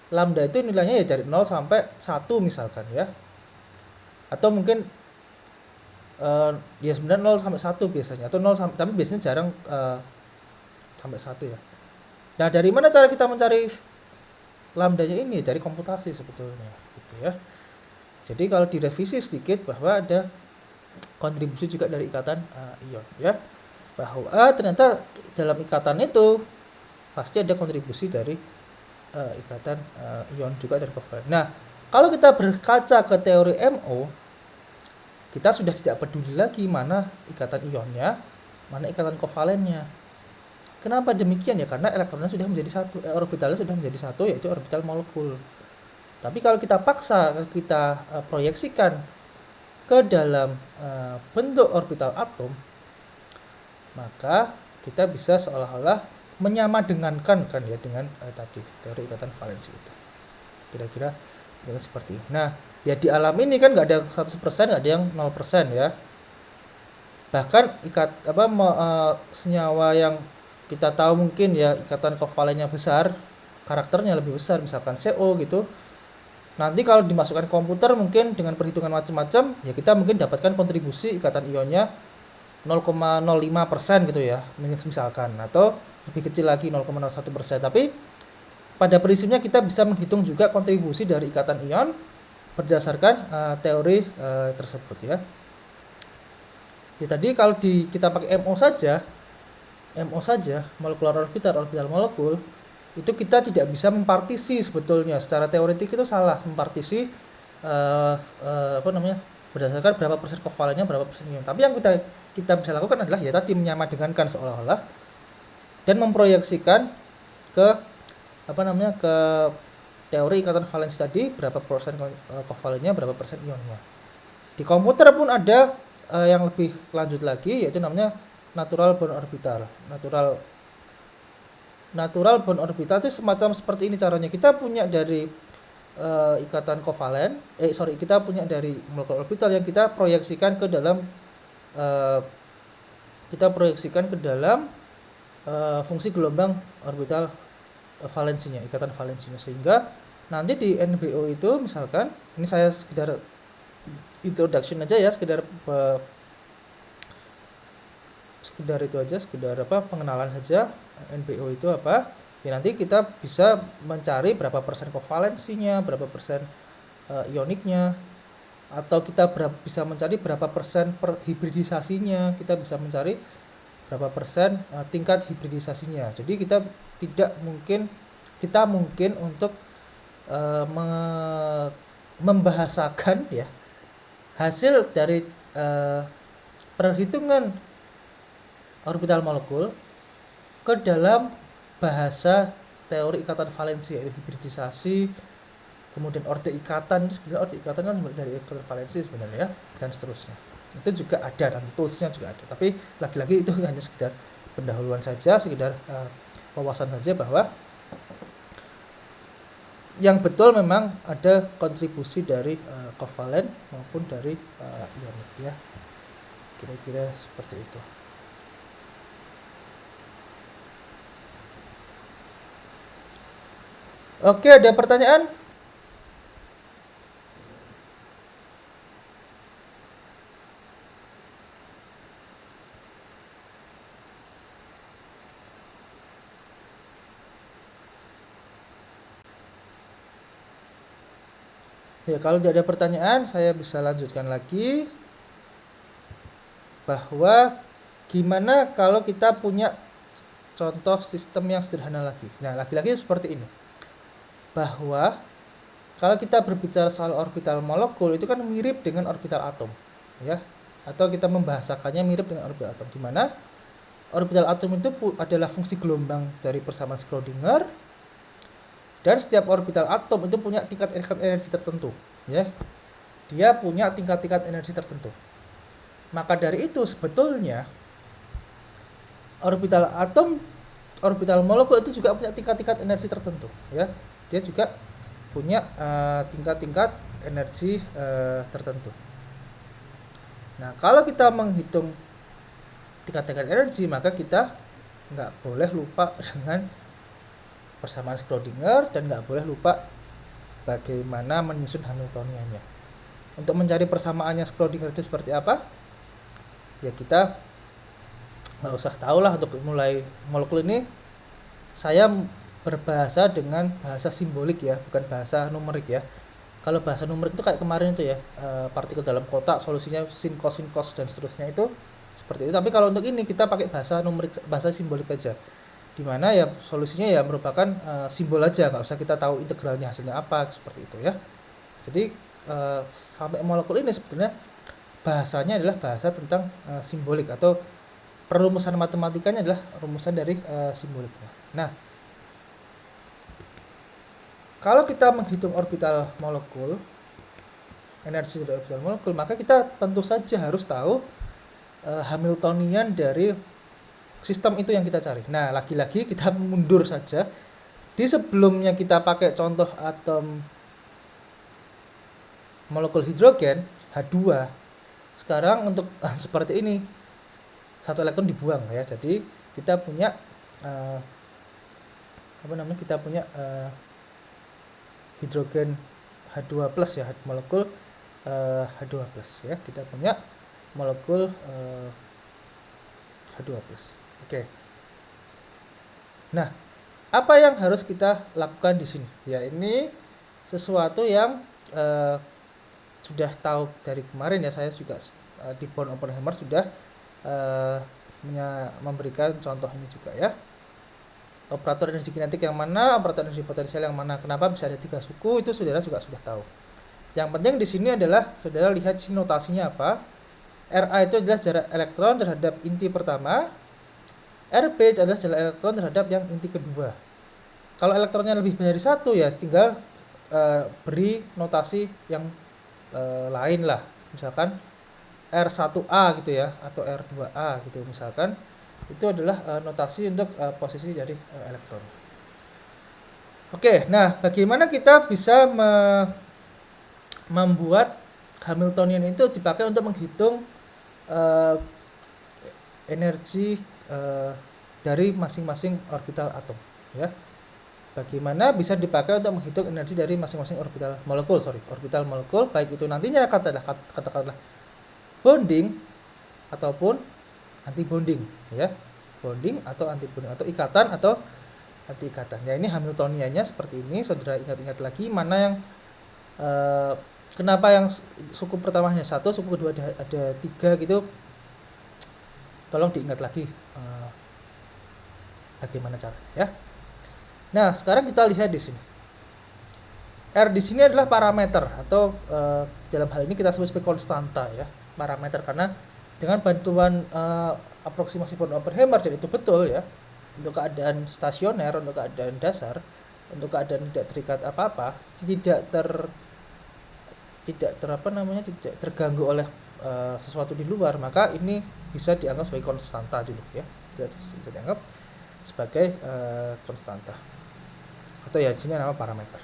Lambda itu nilainya ya dari 0 sampai 1 misalkan ya. Atau mungkin ya sebenarnya 0 sampai 1 biasanya, atau 0 sampai, tapi biasanya jarang sampai 1 ya. Nah, dari mana cara kita mencari lambdanya ini? Dari komputasi sebetulnya gitu ya. Jadi kalau direvisi sedikit bahwa ada kontribusi juga dari ikatan ion ya, bahwa ternyata dalam ikatan itu pasti ada kontribusi dari ikatan ion juga dari kovalen. Nah, kalau kita berkaca ke teori MO, kita sudah tidak peduli lagi mana ikatan ionnya, mana ikatan kovalennya. Kenapa demikian ya? Karena elektronnya sudah menjadi satu, orbitalnya sudah menjadi satu, yaitu orbital molekul. Tapi kalau kita paksa, kita proyeksikan ke dalam bentuk orbital atom, maka kita bisa seolah-olah menyamadengankan kan ya dengan tadi teori ikatan valensi itu. Kira-kira seperti itu. Nah, ya di alam ini kan nggak ada 100%, nggak ada yang 0% ya. Bahkan senyawa yang kita tahu mungkin ya ikatan kovalennya besar, karakternya lebih besar, misalkan CO gitu. Nanti kalau dimasukkan komputer mungkin dengan perhitungan macam-macam, ya kita mungkin dapatkan kontribusi ikatan ionnya 0,05% gitu ya, misalkan, atau lebih kecil lagi 0,01%. Tapi pada prinsipnya kita bisa menghitung juga kontribusi dari ikatan ion berdasarkan teori tersebut ya. Ya tadi kalau kita pakai MO saja, molecular orbital molekul, itu kita tidak bisa mempartisi sebetulnya. Secara teoretik itu salah mempartisi berdasarkan berapa persen kovalennya, berapa persen ion. Tapi yang kita bisa lakukan adalah ya tadi menyamadengankan seolah-olah dan memproyeksikan ke ke teori ikatan valensi tadi, berapa persen kovalennya, berapa persen ionnya. Di komputer pun ada yang lebih lanjut lagi, yaitu namanya natural bond orbital. Natural bond orbital itu semacam seperti ini caranya. Kita punya dari ikatan kovalen, kita punya dari molekul orbital yang kita proyeksikan ke dalam fungsi gelombang orbital valensinya, ikatan valensinya, sehingga nanti di NBO itu misalkan, ini saya sekedar introduction aja ya, sekedar pengenalan saja NBO itu apa. Ya nanti kita bisa mencari berapa persen kovalensinya, berapa persen ioniknya, atau kita bisa mencari berapa persen hibridisasinya, kita bisa mencari berapa persen tingkat hibridisasinya. Jadi kita mungkin untuk membahasakan ya hasil dari perhitungan orbital molekul ke dalam bahasa teori ikatan valensi, yaitu hibridisasi, kemudian orde ikatan. Sebenarnya orde ikatan kan dari ikatan valensi sebenarnya ya, dan seterusnya. Itu juga ada, dan toolsnya juga ada. Tapi lagi-lagi itu hanya sekedar pendahuluan saja, sekedar wawasan saja bahwa yang betul memang ada kontribusi dari kovalen maupun dari ionik ya. Kira-kira seperti itu. Oke, ada pertanyaan? Ya, kalau tidak ada pertanyaan, saya bisa lanjutkan lagi bahwa gimana kalau kita punya contoh sistem yang sederhana lagi. Nah, lagi-lagi seperti ini. Bahwa kalau kita berbicara soal orbital molekul itu kan mirip dengan orbital atom, ya. Atau kita membahasakannya mirip dengan orbital atom, di mana orbital atom itu adalah fungsi gelombang dari persamaan Schrödinger, dan setiap orbital atom itu punya tingkat energi tertentu, ya. Dia punya tingkat-tingkat energi tertentu. Maka dari itu sebetulnya orbital atom, orbital molekul itu juga punya tingkat-tingkat energi tertentu, ya. Dia juga punya tingkat-tingkat energi tertentu. Nah, kalau kita menghitung tingkat-tingkat energi, maka kita nggak boleh lupa dengan persamaan Schrödinger dan nggak boleh lupa bagaimana menyusun Hamiltoniannya. Untuk mencari persamaannya Schrödinger itu seperti apa, ya kita nggak usah tahu lah. Untuk mulai molekul ini saya berbahasa dengan bahasa simbolik ya, bukan bahasa numerik ya. Kalau bahasa numerik itu kayak kemarin itu ya, partikel dalam kotak, solusinya sin cos dan seterusnya, itu seperti itu. Tapi kalau untuk ini kita pakai bahasa numerik, bahasa simbolik aja, dimana ya solusinya ya merupakan simbol aja, nggak usah kita tahu integralnya hasilnya apa, seperti itu ya. Jadi sampai molekul ini sebetulnya bahasanya adalah bahasa tentang simbolik, atau perumusan matematikanya adalah rumusan dari simboliknya. Nah, kalau kita menghitung orbital molekul, energi dari orbital molekul, maka kita tentu saja harus tahu Hamiltonian dari sistem itu yang kita cari. Nah, lagi-lagi kita mundur saja. Di sebelumnya kita pakai contoh atom molekul hidrogen H2. Sekarang untuk seperti ini, satu elektron dibuang ya. Jadi kita punya kita punya hidrogen H2+ ya, molekul H2+ ya. Kita punya molekul H2+. Oke. Nah, apa yang harus kita lakukan di sini? Ya, ini sesuatu yang sudah tahu dari kemarin ya. Saya juga di Born Oppenheimer sudah memberikan contoh ini juga ya. Operator energi kinetik yang mana, operator energi potensial yang mana, kenapa bisa ada 3 suku, itu saudara juga sudah tahu. Yang penting di sini adalah saudara lihat sini notasinya apa. Ra itu adalah jarak elektron terhadap inti pertama, Rp adalah jarak elektron terhadap yang inti kedua. Kalau elektronnya lebih dari 1 ya tinggal beri notasi yang lain lah, misalkan R1A gitu ya, atau R2A gitu misalkan. Itu adalah notasi untuk posisi dari elektron. Oke, nah bagaimana kita bisa membuat Hamiltonian itu dipakai untuk menghitung energi dari masing-masing orbital atom ya. Bagaimana bisa dipakai untuk menghitung energi dari masing-masing orbital molekul, baik itu nantinya katakanlah bonding ataupun anti bonding ya, bonding atau anti bonding, atau ikatan atau anti ikatan. Ya, ini Hamiltoniannya seperti ini. Saudara ingat-ingat lagi mana yang kenapa yang suku pertamanya 1, suku kedua ada 3 gitu. Tolong diingat lagi bagaimana cara ya. Nah, sekarang kita lihat di sini. R di sini adalah parameter, atau dalam hal ini kita sebut sebagai konstanta ya, parameter, karena dengan bantuan aproksimasi Born Oppenheimer, dan itu betul ya, untuk keadaan stasioner, untuk keadaan dasar, untuk keadaan tidak terikat apa-apa, tidak terganggu oleh sesuatu di luar, maka ini bisa dianggap sebagai konstanta dulu ya, bisa dianggap sebagai konstanta, atau ya sini nama parameter.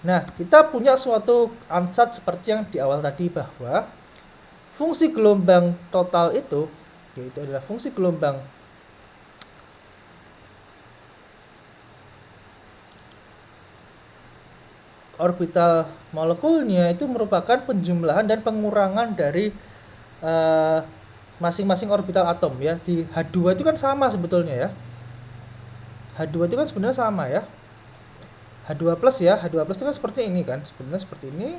Nah, kita punya suatu ansat seperti yang di awal tadi, bahwa fungsi gelombang total itu, yaitu adalah fungsi gelombang orbital molekulnya, itu merupakan penjumlahan dan pengurangan dari masing-masing orbital atom ya. Di H2 itu kan sama sebetulnya ya. H2 itu kan sebenarnya sama ya. H2 plus ya. H2 plus itu kan seperti ini kan, sebenarnya seperti ini,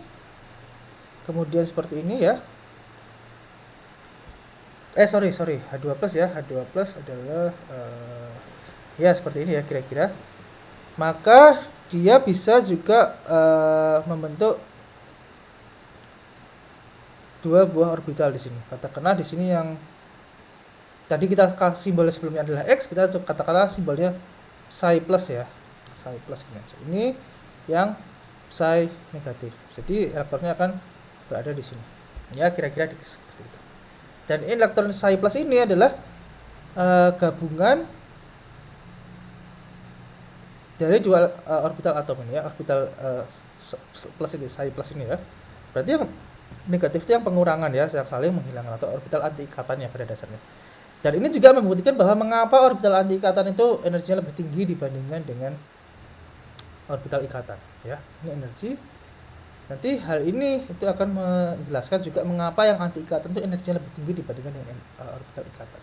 kemudian seperti ini ya. Sorry, H2 plus ya. H2 plus adalah ya seperti ini ya kira-kira. Maka dia bisa juga membentuk dua buah orbital di sini. Katakanlah di sini yang tadi kita kasih simbolnya sebelumnya adalah X, kita katakanlah simbolnya psi plus ya. Psi plus gini aja. Ini yang psi negatif. Jadi elektronnya akan berada di sini. Ya kira-kira seperti itu. Dan elektron psi plus ini adalah gabungan dari dua orbital atom ini ya, orbital plus ini, psi plus ini ya. Berarti yang negatif itu yang pengurangan ya, yang saling menghilangkan atau orbital anti ikatannya pada dasarnya. Dan ini juga membuktikan bahwa mengapa orbital anti ikatan itu energinya lebih tinggi dibandingkan dengan orbital ikatan ya. Ini energi. Nanti hal ini itu akan menjelaskan juga mengapa yang anti ikatan itu energinya lebih tinggi dibandingkan dengan orbital ikatan.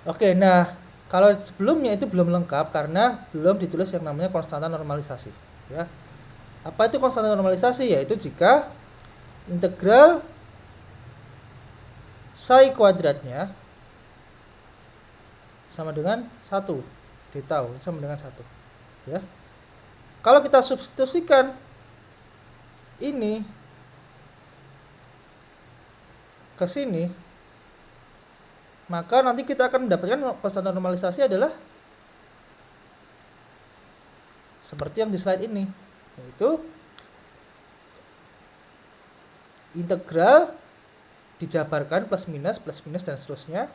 Oke, nah kalau sebelumnya itu belum lengkap karena belum ditulis yang namanya konstanta normalisasi ya. Apa itu konstanta normalisasi? Yaitu jika integral psi kuadratnya sama dengan 1, ditahu sama dengan 1 ya. Kalau kita substitusikan ini ke sini, maka nanti kita akan mendapatkan konstanta normalisasi adalah seperti yang di slide ini, yaitu integral dijabarkan plus minus dan seterusnya,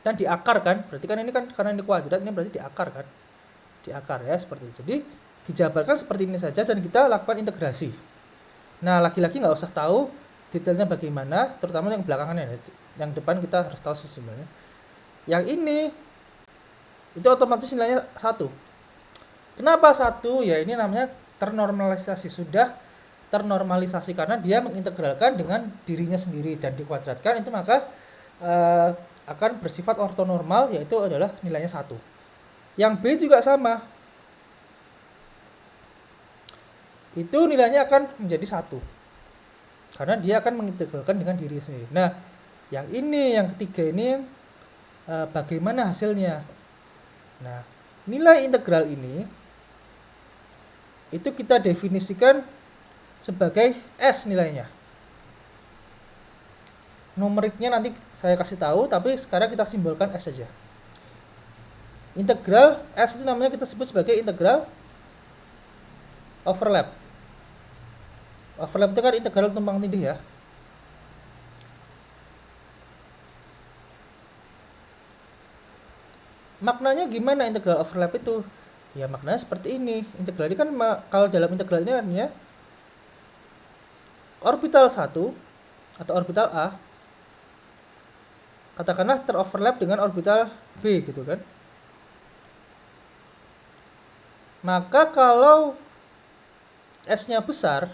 dan diakarkan. Berarti kan ini kan karena ini kuadrat, ini berarti diakar kan, diakar ya seperti itu. Jadi dijabarkan seperti ini saja dan kita lakukan integrasi. Nah lagi-lagi nggak usah tahu detailnya bagaimana, terutama yang belakangannya. Yang depan kita harus tahu sebenarnya. Yang ini itu otomatis nilainya 1. Kenapa 1? Ya ini namanya ternormalisasi, sudah ternormalisasi karena dia mengintegralkan dengan dirinya sendiri dan dikuadratkan itu, maka akan bersifat ortonormal, yaitu adalah nilainya 1. Yang B juga sama, itu nilainya akan menjadi 1 karena dia akan mengintegralkan dengan diri sendiri. Nah yang ini, yang ketiga ini bagaimana hasilnya? Nah nilai integral ini itu kita definisikan sebagai S nilainya. Numeriknya nanti saya kasih tahu, tapi sekarang kita simbolkan S saja. Integral S itu namanya kita sebut sebagai integral overlap. Overlap itu kan integral tumpang tindih ya. Maknanya gimana integral overlap itu? Ya maknanya seperti ini. Integral ini kan kalau dalam integral ini artinya orbital 1 atau orbital A katakanlah teroverlap dengan orbital B gitu kan. Maka kalau S-nya besar,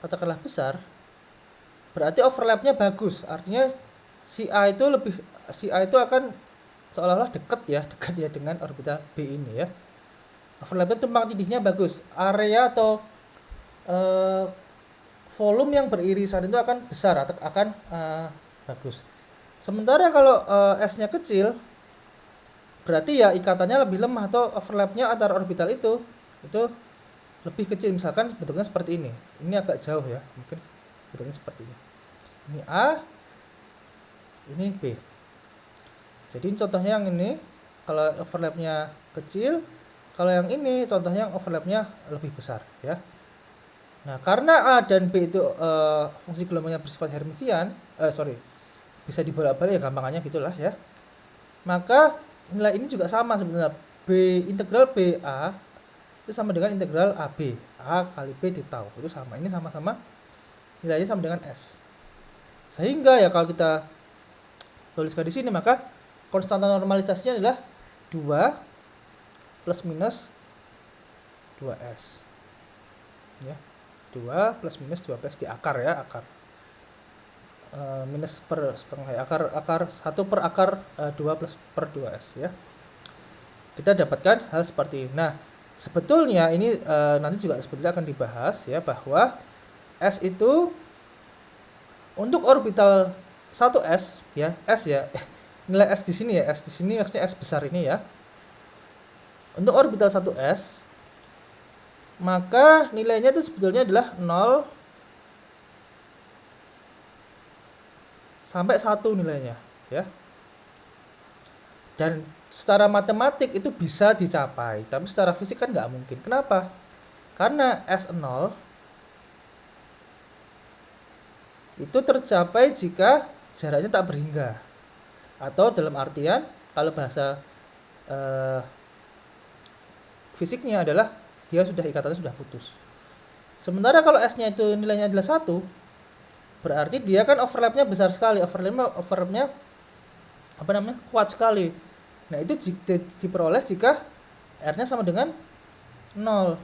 katakanlah besar, berarti overlapnya bagus. Artinya si A itu akan seolah-olah dekat ya dengan orbital B ini ya. Overlapnya tumpang tindihnya bagus. Area atau volume yang beririsan itu akan besar atau akan bagus. Sementara kalau S-nya kecil, berarti ya ikatannya lebih lemah atau overlapnya antar orbital itu lebih kecil. Misalkan bentuknya seperti ini. Ini agak jauh ya, mungkin bentuknya seperti ini. Ini A, ini B. Jadi contohnya yang ini kalau overlapnya kecil, kalau yang ini contohnya overlapnya lebih besar ya. Nah karena A dan B itu fungsi gelombangnya bersifat hermitian, bisa dibolak-balik ya, gampangannya gitulah ya. Maka nilai ini juga sama sebenarnya. Integral BA itu sama dengan integral AB. A kali B ditau itu sama. Ini sama-sama nilainya sama dengan S. Sehingga ya kalau kita tuliskan di sini, maka konstanta normalisasinya adalah 2 plus minus 2S. Ya. 2 plus minus 2S di akar ya, akar. Minus per setengah ya, akar 1 per akar 2 plus per 2S ya. kita dapatkan hal seperti ini. Nah, sebetulnya ini nanti juga sebetulnya akan dibahas ya, bahwa S itu untuk orbital 1s ya, S ya. Nilai S di sini ya, S di sini maksudnya S besar ini ya. Untuk orbital 1s maka nilainya itu sebetulnya adalah 0 sampai 1 nilainya ya. Dan secara matematik itu bisa dicapai, tapi secara fisik kan nggak mungkin. Kenapa? Karena S0 itu tercapai jika jaraknya tak berhingga. Atau dalam artian, kalau bahasa fisiknya adalah dia sudah ikatannya sudah putus. Sementara kalau S-nya itu nilainya adalah 1, berarti dia kan overlapnya besar sekali. Overlapnya kuat sekali. Nah, itu diperoleh jika R-nya sama dengan 0.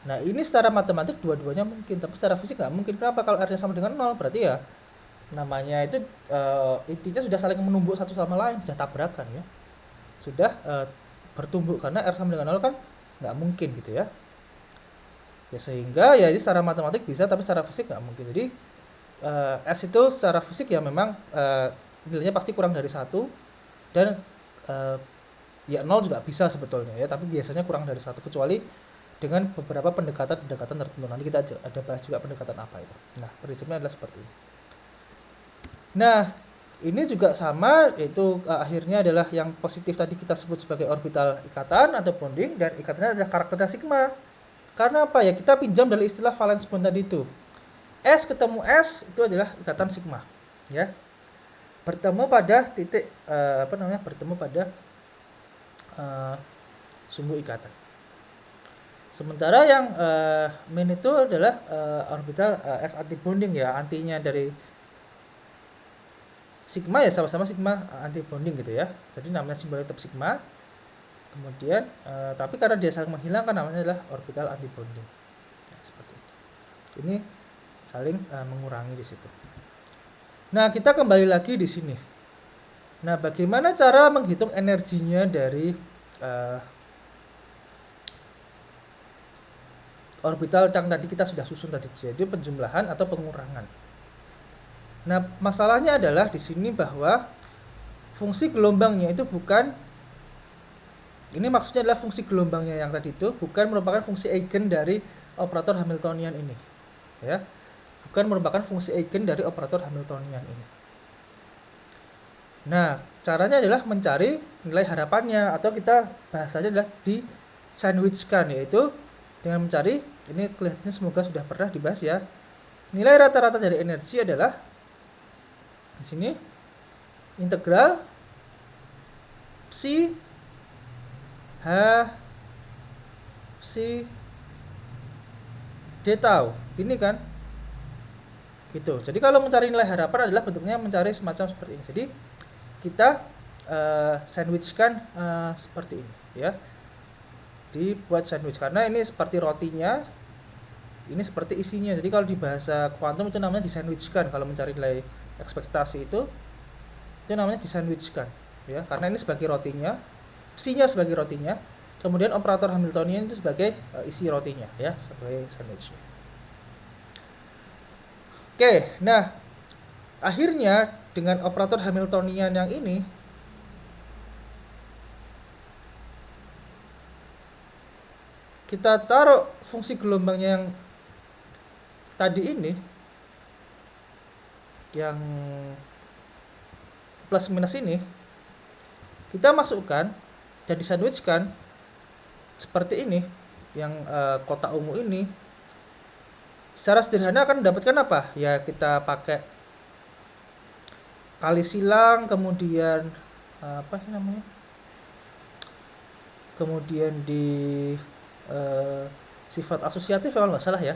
Nah, ini secara matematik dua-duanya mungkin, tapi secara fisik nggak mungkin. Kenapa? Kalau R-nya sama dengan 0, berarti ya namanya itu intinya sudah saling menumbuk satu sama lain, sudah tabrakan ya. Sudah bertumbuk, karena R sama dengan 0 kan nggak mungkin gitu ya. Ya sehingga ya secara matematik bisa, tapi secara fisik nggak mungkin. Jadi S itu secara fisik ya memang nilainya pasti kurang dari 1, dan ya 0 juga bisa sebetulnya ya, tapi biasanya kurang dari 1, kecuali dengan beberapa pendekatan tertentu. Nanti kita ada bahas juga pendekatan apa itu. Nah, prinsipnya adalah seperti ini. Nah, ini juga sama, yaitu akhirnya adalah yang positif tadi kita sebut sebagai orbital ikatan atau bonding, dan ikatannya adalah karakternya sigma. Karena apa ya, kita pinjam dari istilah valence bond tadi itu. S ketemu S itu adalah ikatan sigma ya. Bertemu pada titik bertemu pada sumbu ikatan. Sementara yang min itu adalah orbital S antibonding ya, antinya dari sigma ya, sama-sama sigma antibonding gitu ya. Jadi namanya simbolnya tetap sigma. Kemudian tapi karena dia saling menghilangkan, namanya adalah orbital antibonding. Ya, seperti itu. Ini saling mengurangi di situ. Nah, kita kembali lagi di sini. Nah, bagaimana cara menghitung energinya dari orbital yang tadi kita sudah susun tadi, jadi penjumlahan atau pengurangan. Nah, masalahnya adalah di sini bahwa fungsi gelombangnya itu bukan, ini maksudnya adalah fungsi gelombangnya yang tadi itu bukan merupakan fungsi eigen dari operator Hamiltonian ini, ya. Bukan merupakan fungsi eigen dari operator Hamiltonian ini. Nah, caranya adalah mencari nilai harapannya, atau kita bahasanya adalah di sandwichkan, yaitu dengan mencari, ini kelihatannya semoga sudah pernah dibahas ya. Nilai rata-rata dari energi adalah di sini integral psi h psi d tau, ini kan gitu. Jadi kalau mencari nilai harapan adalah bentuknya mencari semacam seperti ini. Jadi kita sandwichkan seperti ini ya, dibuat sandwich, karena ini seperti rotinya, ini seperti isinya. Jadi kalau di bahasa kuantum itu namanya disandwichkan. Kalau mencari nilai ekspektasi itu namanya disandwichkan ya, karena ini sebagai rotinya, psinya sebagai rotinya, kemudian operator Hamiltonian itu sebagai isi rotinya ya, sebagai sandwich. Oke, nah akhirnya dengan operator Hamiltonian yang ini kita taruh fungsi gelombangnya yang tadi ini, yang plus minus ini, kita masukkan dan disandwichkan seperti ini, yang kotak ungu ini. Secara sederhana akan mendapatkan apa? Ya kita pakai kali silang, kemudian apa sih namanya? Kemudian di sifat asosiatif kalau nggak salah ya.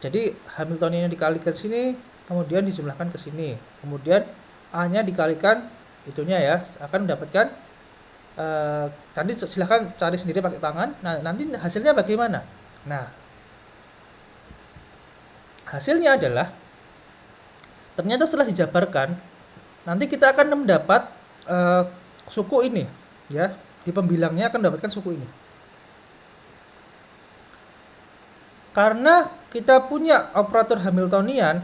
Jadi Hamiltoniannya dikalikan sini, kemudian dijumlahkan ke sini, kemudian A-nya dikalikan itunya ya, akan mendapatkan nanti silahkan cari sendiri pakai tangan. Nah, nanti hasilnya bagaimana? Nah, hasilnya adalah ternyata setelah dijabarkan, nanti kita akan mendapat suku ini ya, di pembilangnya akan mendapatkan suku ini. Karena kita punya operator Hamiltonian,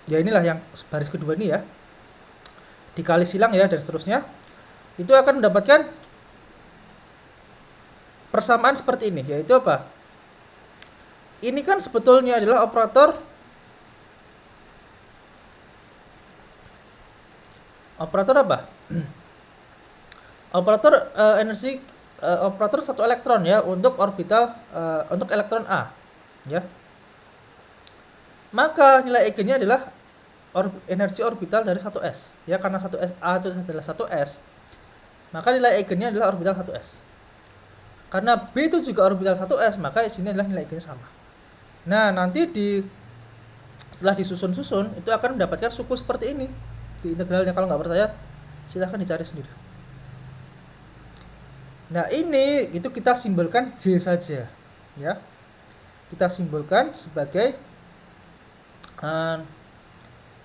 ya inilah yang baris kedua ini ya, dikali silang ya dan seterusnya, itu akan mendapatkan persamaan seperti ini, yaitu apa? Ini kan sebetulnya adalah operator apa? Operator energi operator satu elektron ya untuk orbital untuk elektron A ya. Maka nilai eigennya adalah energi orbital dari 1s ya, karena 1s A itu adalah 1s, maka nilai eigennya adalah orbital 1s. Karena B itu juga orbital 1s, maka sini adalah nilai eigennya sama. Nah, nanti setelah disusun-susun itu akan mendapatkan suku seperti ini di integralnya. Kalau nggak percaya silahkan dicari sendiri. Nah, ini itu kita simbolkan J saja ya. Kita simbolkan sebagai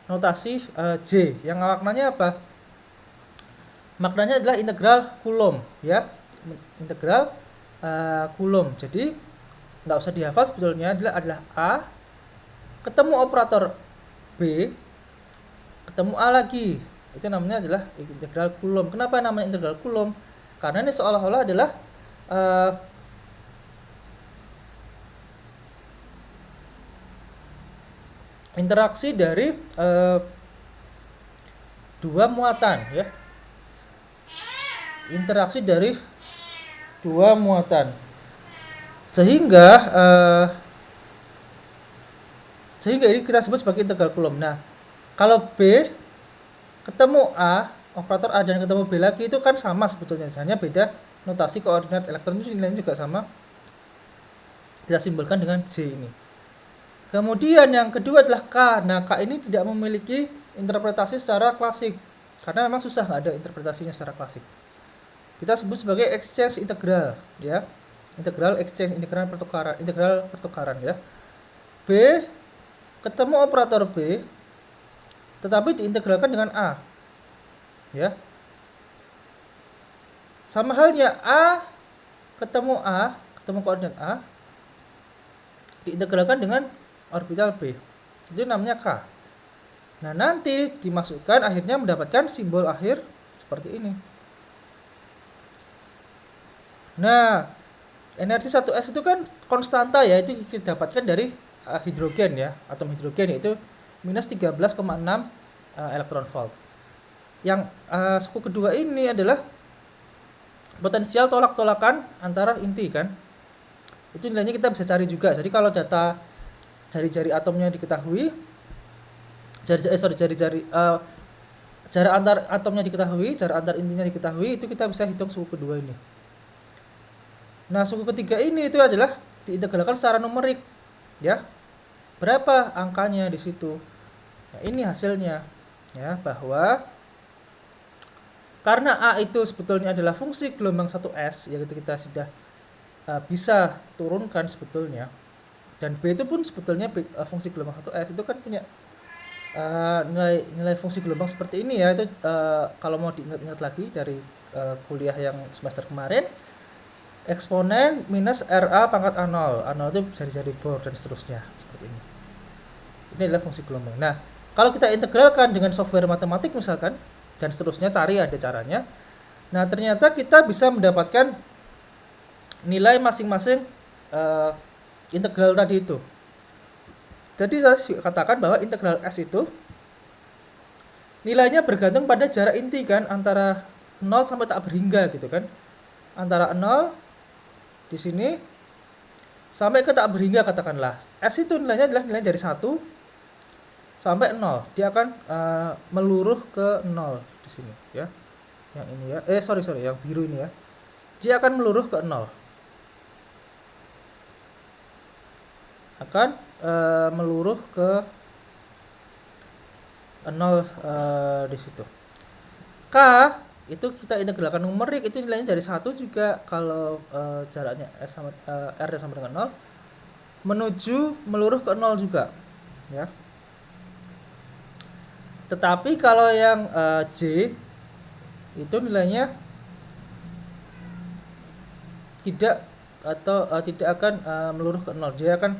notasi J yang maknanya apa? Maknanya adalah integral Coulomb ya. Integral Coulomb. Jadi nggak usah dihafal, sebetulnya adalah A ketemu operator B ketemu A lagi, itu namanya adalah integral Coulomb. Kenapa namanya integral Coulomb? Karena ini seolah-olah adalah interaksi dari dua muatan ya, interaksi dari dua muatan, sehingga ini kita sebut sebagai integral Coulomb. Nah, kalau B ketemu A, operator A dan ketemu B lagi, itu kan sama sebetulnya, hanya beda notasi koordinat elektron, itu nilainya juga sama, kita simbolkan dengan J ini. Kemudian yang kedua adalah K. Nah, K ini tidak memiliki interpretasi secara klasik, karena memang susah, nggak ada interpretasinya secara klasik. Kita sebut sebagai exchange integral ya, integral exchange, integral pertukaran ya. B ketemu operator B tetapi diintegralkan dengan A ya. Sama halnya A ketemu koordinat A diintegralkan dengan orbital B, itu namanya K. Nah, nanti dimasukkan akhirnya mendapatkan simbol akhir seperti ini. Nah, energi 1s itu kan konstanta ya, itu didapatkan dari hidrogen ya, atom hidrogen, yaitu minus 13,6 elektron volt. Yang suku kedua ini adalah potensial tolak-tolakan antara inti kan. Itu nilainya kita bisa cari juga. Jadi kalau data jari-jari atomnya diketahui, jarak antar atomnya diketahui, jarak antar intinya diketahui, itu kita bisa hitung suku kedua ini. Nah, suku ketiga ini itu adalah diintegralkan secara numerik ya. Berapa angkanya di situ? Nah, ini hasilnya ya, bahwa karena A itu sebetulnya adalah fungsi gelombang 1s, yaitu kita sudah bisa turunkan sebetulnya, dan B itu pun sebetulnya fungsi gelombang 1s itu kan punya nilai fungsi gelombang seperti ini ya. Itu kalau mau diingat-ingat lagi dari kuliah yang semester kemarin, eksponen minus RA pangkat A0. A0 itu jari-jari Bohr dan seterusnya seperti ini. Ini adalah fungsi gelombang. Nah, kalau kita integralkan dengan software matematik misalkan dan seterusnya, cari ada caranya. Nah, ternyata kita bisa mendapatkan nilai masing-masing integral tadi itu. Jadi saya katakan bahwa integral S itu nilainya bergantung pada jarak inti kan, antara 0 sampai tak berhingga gitu kan. Antara 0 di sini sampai ke tak berhingga katakanlah. S itu nilainya adalah nilai dari 1 sampai 0. Dia akan meluruh ke 0 di sini ya. Yang ini ya. Yang biru ini ya. Dia akan meluruh ke 0. Akan meluruh ke 0 di situ. K itu kita integralkan numerik, itu nilainya dari 1 juga kalau jaraknya S sama R sama dengan 0 menuju meluruh ke 0 juga ya. Tetapi kalau yang J itu nilainya tidak tidak akan meluruh ke 0. Dia akan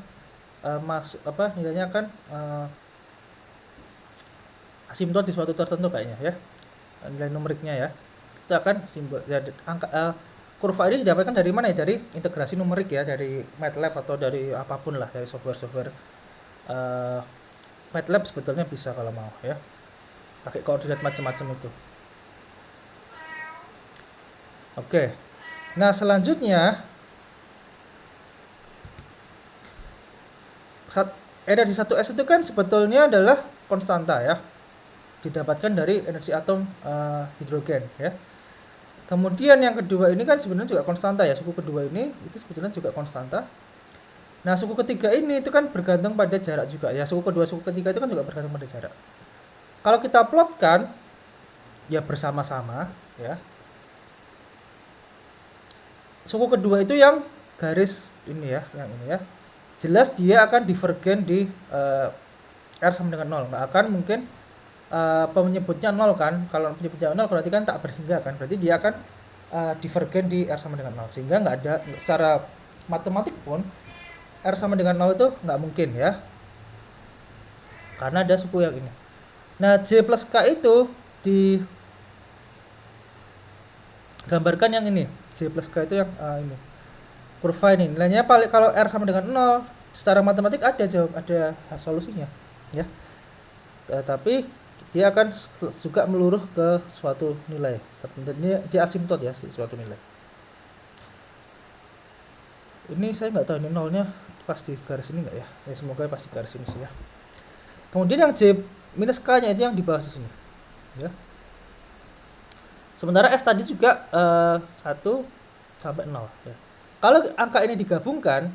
masuk nilainya akan asimtot di suatu tertentu kayaknya ya, nilai numeriknya ya. Itu akan simbol ya, angka kurva ini didapatkan dari mana ya? Dari integrasi numerik ya, dari MATLAB atau dari apapun lah, dari software MATLAB sebetulnya bisa kalau mau ya, pakai koordinat macam-macam itu. Oke, nah selanjutnya energi 1S itu kan sebetulnya adalah konstanta ya, didapatkan dari energi atom hidrogen ya. Kemudian yang kedua ini kan sebenarnya juga konstanta ya, suku kedua ini itu sebetulnya juga konstanta. Nah suku ketiga ini itu kan bergantung pada jarak juga ya, suku kedua suku ketiga itu kan juga bergantung pada jarak. Kalau kita plotkan ya bersama-sama ya, suku kedua itu yang garis ini ya, yang ini ya, jelas dia akan divergen di R sama dengan 0, nggak akan mungkin penyebutnya 0 kan. Kalau penyebutnya 0 berarti kan tak berhingga kan, berarti dia akan divergen di R sama dengan 0, sehingga nggak ada, secara matematik pun R sama dengan 0 itu nggak mungkin ya, karena ada suku yang ini. Nah J plus K itu digambarkan yang ini, J plus K itu yang ini kurva ini, nilainya paling kalau R sama dengan 0 secara matematik ada solusinya ya, tapi dia akan juga meluruh ke suatu nilai tertentu. Dia asimtot ya, suatu nilai. Ini saya nggak tahu ini nolnya pas di garis ini nggak ya, semoga pas di garis ini sih ya. Kemudian yang J minus K nya itu yang dibahas di sini ya. Sementara S tadi juga 1 sampai 0 ya. Kalau angka ini digabungkan,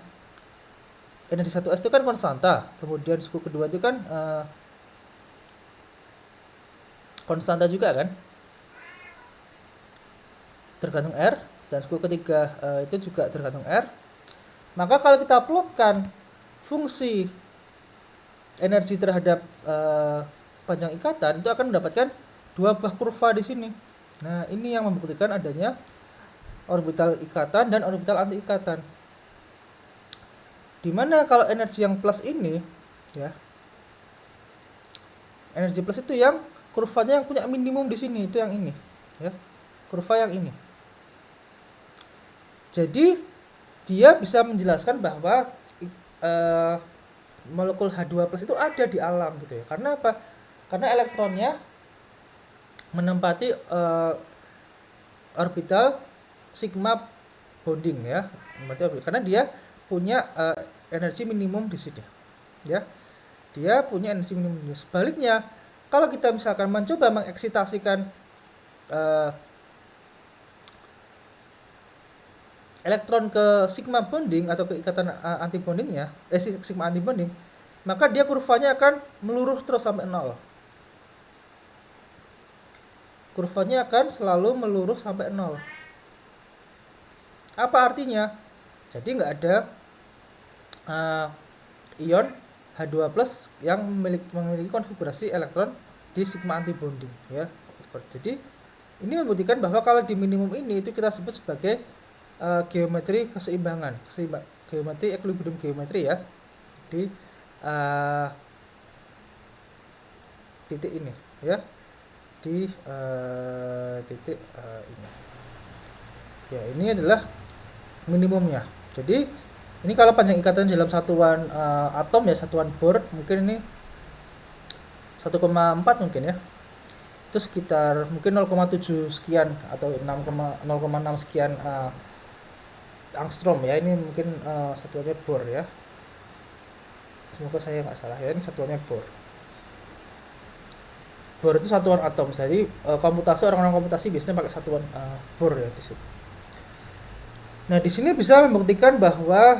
energi 1S itu kan konstanta, kemudian suku kedua itu kan konstanta juga kan, tergantung R, dan suku ketiga itu juga tergantung R. Maka kalau kita plotkan fungsi energi terhadap panjang ikatan, itu akan mendapatkan dua buah kurva di sini. Nah ini yang membuktikan adanya orbital ikatan dan orbital anti ikatan. Dimana kalau energi yang plus ini ya, energi plus itu yang kurvanya yang punya minimum di sini, itu yang ini ya, kurva yang ini. Jadi dia bisa menjelaskan bahwa molekul H2+ itu ada di alam gitu ya. Karena apa? Karena elektronnya menempati orbital sigma bonding ya. Karena dia punya energi minimum di sini ya. Dia punya energi minimum. Sebaliknya, kalau kita misalkan mencoba mengeksitasikan elektron ke sigma bonding atau ke ikatan anti bondingnya, sigma anti bonding, maka dia kurvanya akan meluruh terus sampai 0. Kurvanya akan selalu meluruh sampai 0. Apa artinya? Jadi nggak ada ion H2+ yang memiliki konfigurasi elektron di sigma anti bonding ya. Jadi ini membuktikan bahwa kalau di minimum ini itu kita sebut sebagai geometri keseimbangan, geometri equilibrium geometri ya, di titik ini ya, di titik ini ya, ini adalah minimumnya. Jadi ini kalau panjang ikatan dalam satuan atom ya, satuan Bohr, mungkin ini 1,4 mungkin ya, itu sekitar mungkin 0,7 sekian atau 0,6 sekian angstrom ya. Ini mungkin satuannya Bohr ya, semoga saya nggak salah ya, ini satuannya Bohr. Bohr itu satuan atom, jadi komputasi, orang-orang komputasi biasanya pakai satuan Bohr ya di situ. Nah di sini bisa membuktikan bahwa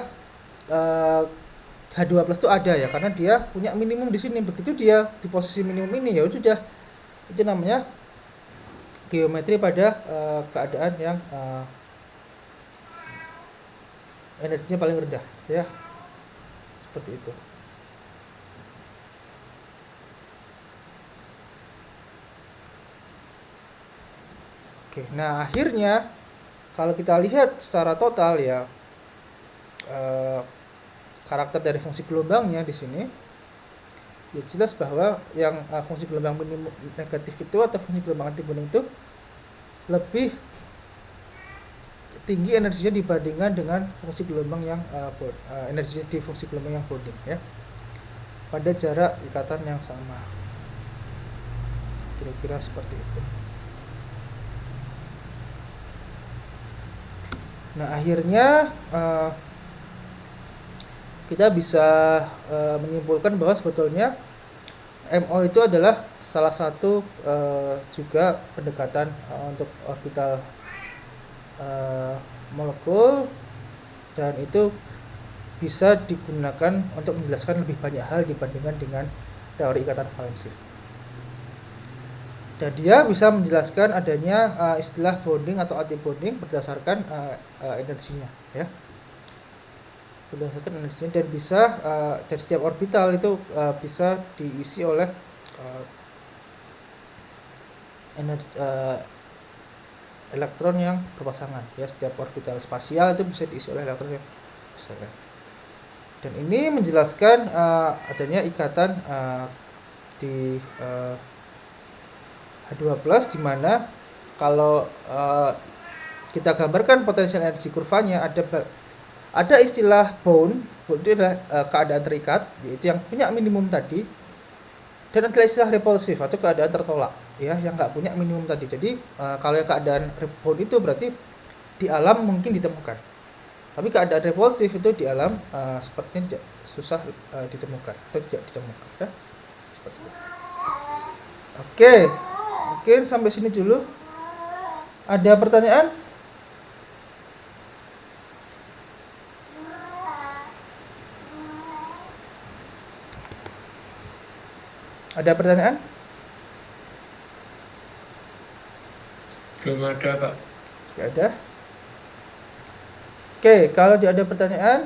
H2+ itu ada ya, karena dia punya minimum di sini. Begitu dia di posisi minimum ini ya udah, itu namanya geometri pada keadaan yang energinya paling rendah ya, seperti itu. Oke, nah akhirnya kalau kita lihat secara total ya, karakter dari fungsi gelombangnya di sini, ya jelas bahwa yang fungsi gelombang minimum negatif itu atau fungsi gelombang antibonding itu lebih tinggi energinya dibandingkan dengan fungsi gelombang yang energi di fungsi gelombang yang bonding ya, pada jarak ikatan yang sama. Kira-kira seperti itu. Nah, akhirnya kita bisa menyimpulkan bahwa sebetulnya MO itu adalah salah satu juga pendekatan untuk orbital molekul, dan itu bisa digunakan untuk menjelaskan lebih banyak hal dibandingkan dengan teori ikatan valensi. Dan dia bisa menjelaskan adanya istilah bonding atau antibonding berdasarkan energinya ya, berdasarkan energinya, dan bisa dan setiap orbital itu bisa diisi oleh elektron yang berpasangan ya. Setiap orbital spasial itu bisa diisi oleh elektron yang berpasangan, dan ini menjelaskan adanya ikatan di H2+, di mana kalau kita gambarkan potensial energi kurvanya, ada istilah bond itu adalah keadaan terikat, yaitu yang punya minimum tadi, dan ada istilah repulsif atau keadaan tertolak ya, yang nggak punya minimum tadi. Jadi kalau yang keadaan bond itu berarti di alam mungkin ditemukan, tapi keadaan repulsif itu di alam sepertinya susah ditemukan atau tidak ditemukan ya, seperti itu. Oke, mungkin sampai sini dulu. Ada pertanyaan? Ada pertanyaan? Belum ada, Pak. Tidak ada. Oke, kalau tidak ada pertanyaan,